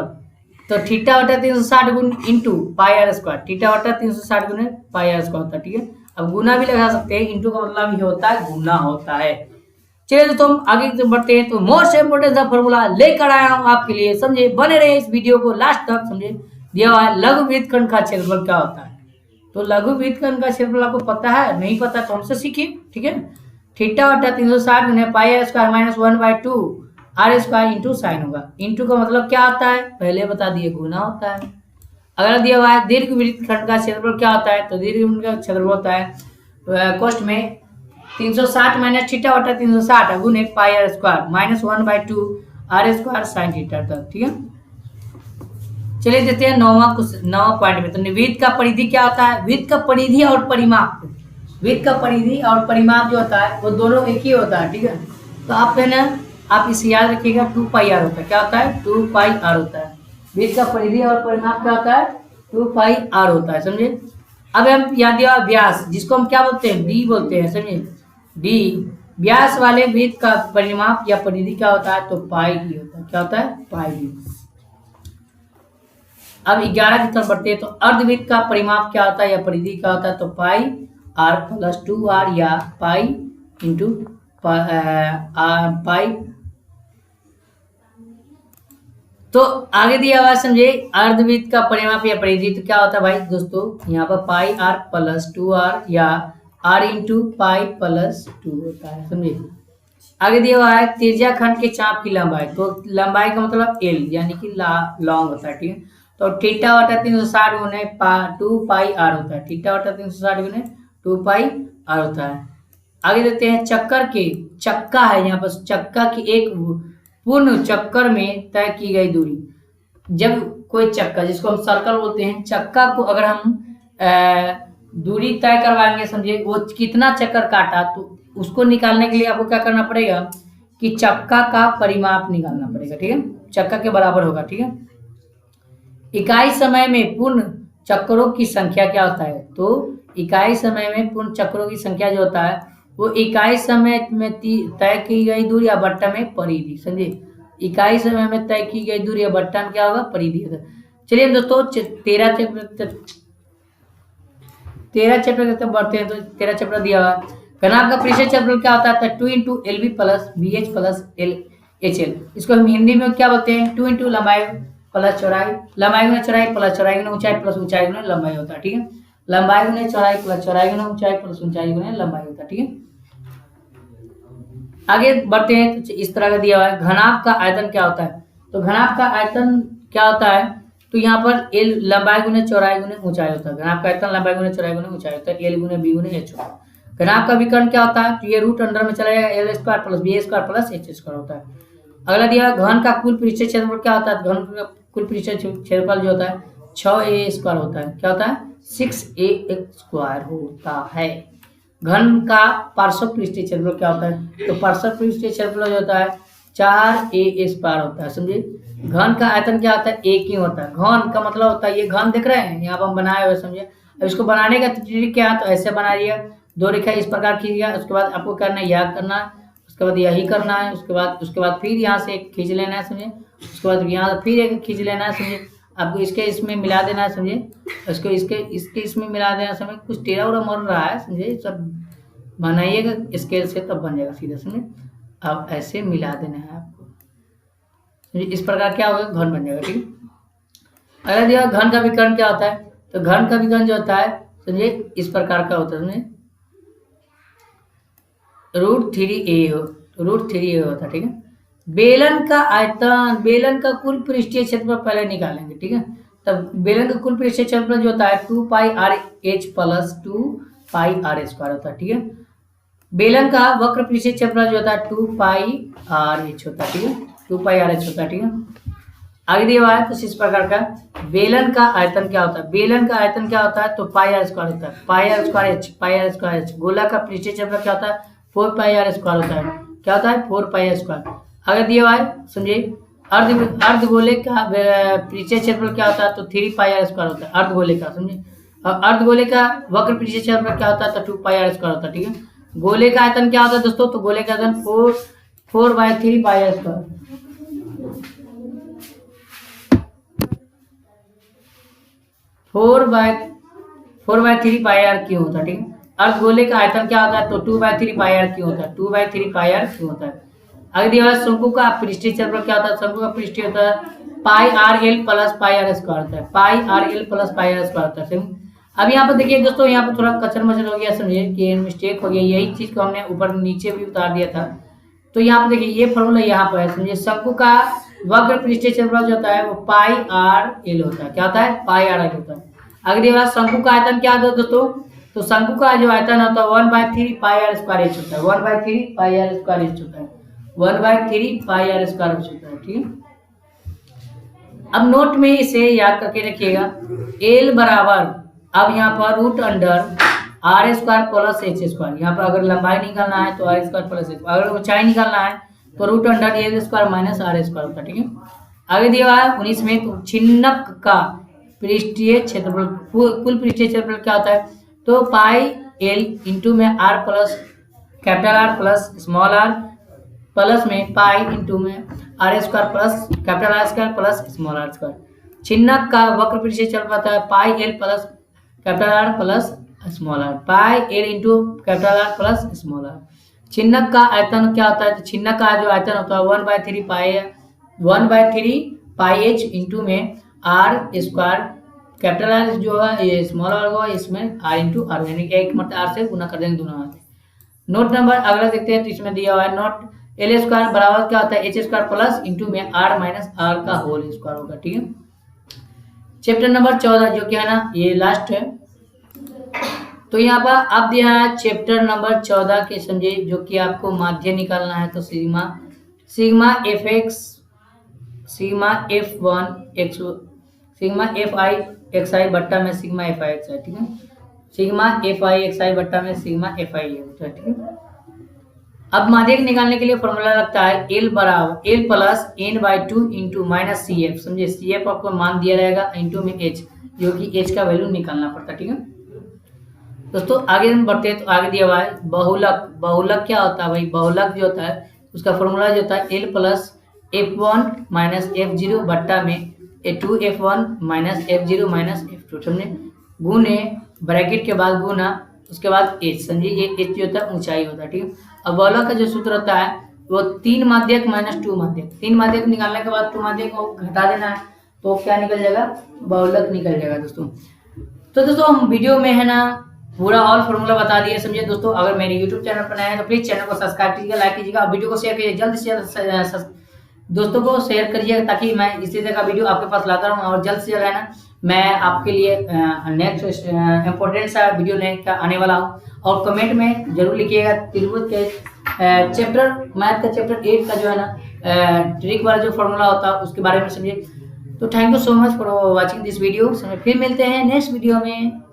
तो θ/360 गुण इंटू पाई आर स्क्वायर, θ/360 गुने पाई आर स्क्वायर होता है। ठीक है। अब गुना भी लगा सकते हैं, इंटू का मतलब ये होता है गुना होता है। चलिए तो हम आगे बढ़ते हैं। तो मोस्ट इंपोर्टेंट सा फॉर्मूला लेकर आया हूं आपके लिए, समझे, बने रहे इस वीडियो को लास्ट तक, समझे। दिया हुआ है लघु वृत्त खंड का क्षेत्रफल क्या होता है। तो लघु वृत्त खंड का क्षेत्रफल आपको पता है? नहीं पता तो हमसे सीखिए। ठीक है। θ/360 गुने pi r square minus 1/2 r square into sine होगा। इंटू का मतलब क्या होता है? पहले बता दिए, गुना होता है। अगर दिया हुआ है दीर्घ वृत्त खंड का क्षेत्रफल क्या होता है? तो दीर्घ वृत्त का क्षेत्रफल होता है कोष्ठ में 360 माइनस θ/360 गुने pi r square minus 1/2 r square sine theta तक। ठीक है। चलिए देखते हैं 9वां पॉइंट में। तो वृत्त का परिधि क्या होता है? वृत्त का परिधि और परिमाप, वृत्त का परिधि और परिमाप जो होता है वो दोनों एक ही होता है। ठीक है। तो आप है ना, आप इसे याद रखिएगा, 2πr होता है। क्या होता है? 2πr होता है। वृत्त का परिधि और परिमाप क्या होता है? 2πr होता है, समझे। अब हम याद दिया व्यास, जिसको हम क्या बोलते हैं? डी बोलते हैं, समझे, डी। व्यास वाले वृत्त का परिमाप या परिधि क्या होता है? तो पाई डी होता है। क्या होता है? पाई डी। अब 11 की तरफ बढ़ते हैं। तो अर्धवृत्त का परिमाप क्या होता है या परिधि क्या होता है? तो पाई आर प्लस 2r या पाई इंटू पाई। तो आगे दिया हुआ समझे, अर्धवृत्त का परिमाप या परिधि तो क्या होता है भाई दोस्तों? यहाँ पर पाई आर प्लस 2r या r इंटू पाई प्लस 2 होता है, समझे। आगे दिया हुआ है त्रिज्या खंड के चाप की लंबाई, तो लंबाई का मतलब l यानी कि लॉन्ग होता है। ठीक है। तो θ/360 गुने 2πr होता है। θ/360 गुने 2πr होता है। आगे देखते हैं चक्कर के, चक्का है यहाँ पर, चक्का की एक पूर्ण चक्कर में तय की गई दूरी। जब कोई चक्का, जिसको हम सर्कल बोलते हैं, चक्का को अगर हम दूरी तय करवाएंगे, समझिए, वो कितना चक्कर काटा, तो उसको निकालने के लिए आपको क्या करना पड़ेगा कि चक्का का परिमाप निकालना पड़ेगा। ठीक है। चक्का के बराबर होगा। ठीक है। इकाई समय में पूर्ण चक्करों की संख्या क्या होता है? तो इकाई समय में पूर्ण चक्करों की संख्या जो होता है वो इकाई समय में तय की गई दूरी या बट्टा में परिधि, समझे। इकाई समय में तय की गई दूरी या बट्टा में क्या होगा, परिधि होगा। चलिए दोस्तों 13 चैप्टर तक बढ़ते हैं। तो 13 चैप्टर दिया हुआ घनाभ का पृष्ठीय क्षेत्रफल क्या होता है, 2 into l b plus b h plus l h l. इसको हम हिंदी में क्या बोलते हैं, 2 इंटू लंबाई प्लस चौड़ाई, लंबाई गुना चौड़ाई प्लस चौड़ाई गुना ऊंचाई प्लस ऊंचाई गुना लंबाई होता है, ठीक है। लंबाई गुना चौड़ाई प्लस चौड़ाई गुना ऊंचाई प्लस ऊंचाई गुना लंबाई होता है, ठीक है। आगे बढ़ते हैं। तो इस तरह का दिया हुआ है घनाभ का आयतन क्या होता है। तो घनाभ का आयतन क्या होता है, तो यहाँ पर एल लंबाई गुना चौड़ाई गुना ऊंचाई होता है। घनाभ का आयतन लंबाई गुना चौड़ाई गुना ऊंचाई होता है, एल गुना बी गुना एच होता है। घनाभ का विकर्ण क्या होता है, तो ये रूट अंडर में चला जाएगा, l square plus b square plus h square होता है। अगला दिया घन का कुल पृष्ठीय क्षेत्रफल क्या होता है, घन का कुल पृष्ठीय क्षेत्रफल जो होता है 6a स्क्वायर होता है। क्या होता है, 6a स्क्वायर होता है। घन का पार्श्व पृष्ठीय क्षेत्रफल क्या होता है, तो पार्श्व पृष्ठीय क्षेत्रफल जो होता है 4a स्क्वायर होता है, समझे। घन का आयतन क्या होता है, एक ही होता है। घन का मतलब होता है, ये घन दिख रहे हैं यहाँ पर हम बनाए हुए, समझे। अब इसको बनाने का तरीका क्या है, तो ऐसे बना लिया, दो रेखा इस प्रकार खींचिएगा, उसके बाद आपको करना है यह करना है, उसके बाद यही करना है, उसके बाद फिर यहाँ से एक खींच लेना है, समझे। उसके बाद यहाँ फिर एक खींच लेना है, समझे। आपको इसके इसमें मिला देना है, समझे। इसको इसके इसमें मिला देना, समझे। कुछ टेढ़ा उड़ा मर रहा है, समझे। सब बनाइएगा स्केल से, तब बन जाएगा सीधा, समझे। अब ऐसे मिला देना है आपको, समझे। इस प्रकार क्या होगा, घन बन जाएगा, ठीक। अगर दिया घन का विकर्ण क्या होता है, तो घन का विकर्ण जो होता है, समझे, इस प्रकार का होता है, समझे। √3a होता है, ठीक है। बेलन का आयतन, बेलन का कुल पृष्ठीय क्षेत्रफल पहले निकालेंगे, ठीक है। तब बेलन का कुल पृष्ठीय क्षेत्रफल जो होता है 2 pi r h plus 2 pi r square होता है, ठीक है। बेलन का वक्र पृष्ठीय क्षेत्रफल जो होता है 2 पाई आर एच होता है, ठीक है। 2 पाई आर एच होता है, ठीक है। आगे दिया हुआ है कुछ इस प्रकार का, बेलन का आयतन क्या होता है, बेलन का आयतन क्या होता है, तो पाई आर स्क्वायर होता है, पाई आर स्क्वायर एच। गोला का पृष्ठीय क्षेत्रफल क्या होता है, 4 पाई आर स्क्वायर होता है। क्या होता है, 4 पाई आर स्क्वायर। अगर दिया हुआ है, समझिए, अर्धगोले का पृष्ठीय क्षेत्रफल क्या होता है, तो 3 पाई आर स्क्वायर होता है, अर्धगोले का, समझिए। अब अर्धगोले का वक्र पृष्ठीय क्षेत्रफल क्या होता है, तो 2 पाई आर स्क्वायर होता है, ठीक है। गोले का आयतन क्या होता है दोस्तों, तो गोले का आयतन 4/3 पाई आर स्क्वायर, 4/3 पाई आर क्यों होता है, ठीक है। अर्धगोले का आयतन क्या होता है, तो 2/3 पाई आर क्यों होता है, 2/3 पाई आर क्यों होता है। आगे दिया हुआ शंकु का पृष्ठीय क्षेत्रफल क्या होता है, शंकु का पृष्ठीय होता है pi r l plus pi r square होता है, pi r l plus pi r square होता है। अब यहाँ पर देखिए दोस्तों, यहाँ पर थोड़ा कचर मचर हो गया, समझिए कि मिस्टेक हो गया। यही चीज को हमने ऊपर नीचे भी उतार दिया था। तो यहाँ पर देखिए ये फॉर्मूला यहाँ पर है, समझिए। शंकु का वक्र पृष्ठीय क्षेत्रफल जो होता है वो पाई आर एल होता है। क्या होता है, पाई आर एल होता है। अगर दिया हुआ शंकु का आयतन क्या होता है दोस्तों, तो शंकु का जो आयतन होता है 1/3 पाई आर स्क्वायर एच होता है, 1/3 पाई आर स्क्वायर एच होता है, 1/3 पाई आर स्क्वायर एच होता है, ठीक है। अब नोट में इसे याद करके रखिएगा, एल बराबर, अब यहाँ पर root under r square plus h square. यहाँ पर अगर लंबाई निकालना है तो आर स्क्वायर प्लस एच, अगर ऊंचाई निकालना है तो root under l square minus r square होता है, ठीक है। आगे दिया हुआ है 19 में, तो छिन्नक का पृष्ठीय क्षेत्रफल, कुल पृष्ठीय क्षेत्रफल क्या होता है, तो पाई एल इंटू में r plus capital r plus small r plus में पाई इंटू में r square plus capital r square plus small r square. छिन्नक का वक्र पृष्ठीय क्षेत्रफल होता है pi l plus capital r plus small r, pi l into capital r plus small r. छिन्नक का आयतन क्या होता है, तो छिन्नक का जो आयतन होता है 1/3 पाई एच इंटू में आर स्क्वायर, कैपिटल आर जो है ये स्मॉल आर होगा, इसमें आर इंटू आर, यानी कि एक मतलब आर से गुना कर देंगे दोनों आर। नोट नंबर अगला देखते हैं। तो इसमें दिया हुआ है नोट, एल स्क्वायर बराबर क्या होता है, एच स्क्वायर प्लस इंटू में आर माइनस आर का होल स्क्वायर होगा, ठीक है। चैप्टर नंबर 14 जो कि है ना, ये लास्ट है। तो यहाँ पर अब दिया है चैप्टर नंबर 14 के, समझे, जो कि आपको माध्य निकालना है। तो sigma F x, sigma F1 x, sigma Fi(xi) बट्टा में सिग्मा Fi(xi), ठीक है। सिग्मा Fi(xi) बट्टा में सिग्मा Fi होता है, ठीक है। अब माध्यक निकालने के लिए फॉर्मूला लगता है L बराबर L plus n/2 into minus CF, समझे। CF आपको मान दिया रहेगा इंटू में H, जो कि H का वैल्यू निकालना पड़ता है, ठीक है। दोस्तों आगे हम बढ़ते हैं तो आगे दिया हुआ है बहुलक। बहुलक क्या होता है भाई? बहुलक जो होता है उसका फॉर्मूला जो होता है L plus F1 minus F0 बट्टा में A2F1 minus F0 minus F2, समझे? गुने ब्रैकेट के बाद गुना उसके बाद H, समझिए? ये H जो होता है ऊंचाई होता है, ठीक है। अब बहुलक का जो सूत्र होता है वो 3 माध्यक माइनस 2 माध्यक, 3 माध्यक निकालने के बाद 2 माध्यक को घटा देना है तो क्या निकल जाएगा? बहुलक निकल जाएगा दोस्तों। तो दोस्तों हम वीडियो में है ना पूरा ऑल फॉर्मूला बता दिए, समझे दोस्तों? अगर मेरे यूट्यूब चैनल पर नए हैं तो प्लीज चैनल को सब्सक्राइब कीजिएगा, लाइक कीजिएगा, वीडियो को शेयर कीजिए, जल्द से जल्द दोस्तों को शेयर करिएगा ताकि मैं इसी तरह का वीडियो आपके पास लाता रहूँ और जल्द से जल्द है ना मैं आपके लिए नेक्स्ट इम्पोर्टेंट सा वीडियो लेकर आने वाला हूँ। और कमेंट में जरूर लिखिएगा त्रिभुज के चैप्टर मैथ का चैप्टर 8 का जो है ना ट्रिक वाला जो फॉर्मूला होता है उसके बारे में समझिए। तो thank you so much for watching this video. फिर मिलते हैं नेक्स्ट वीडियो में।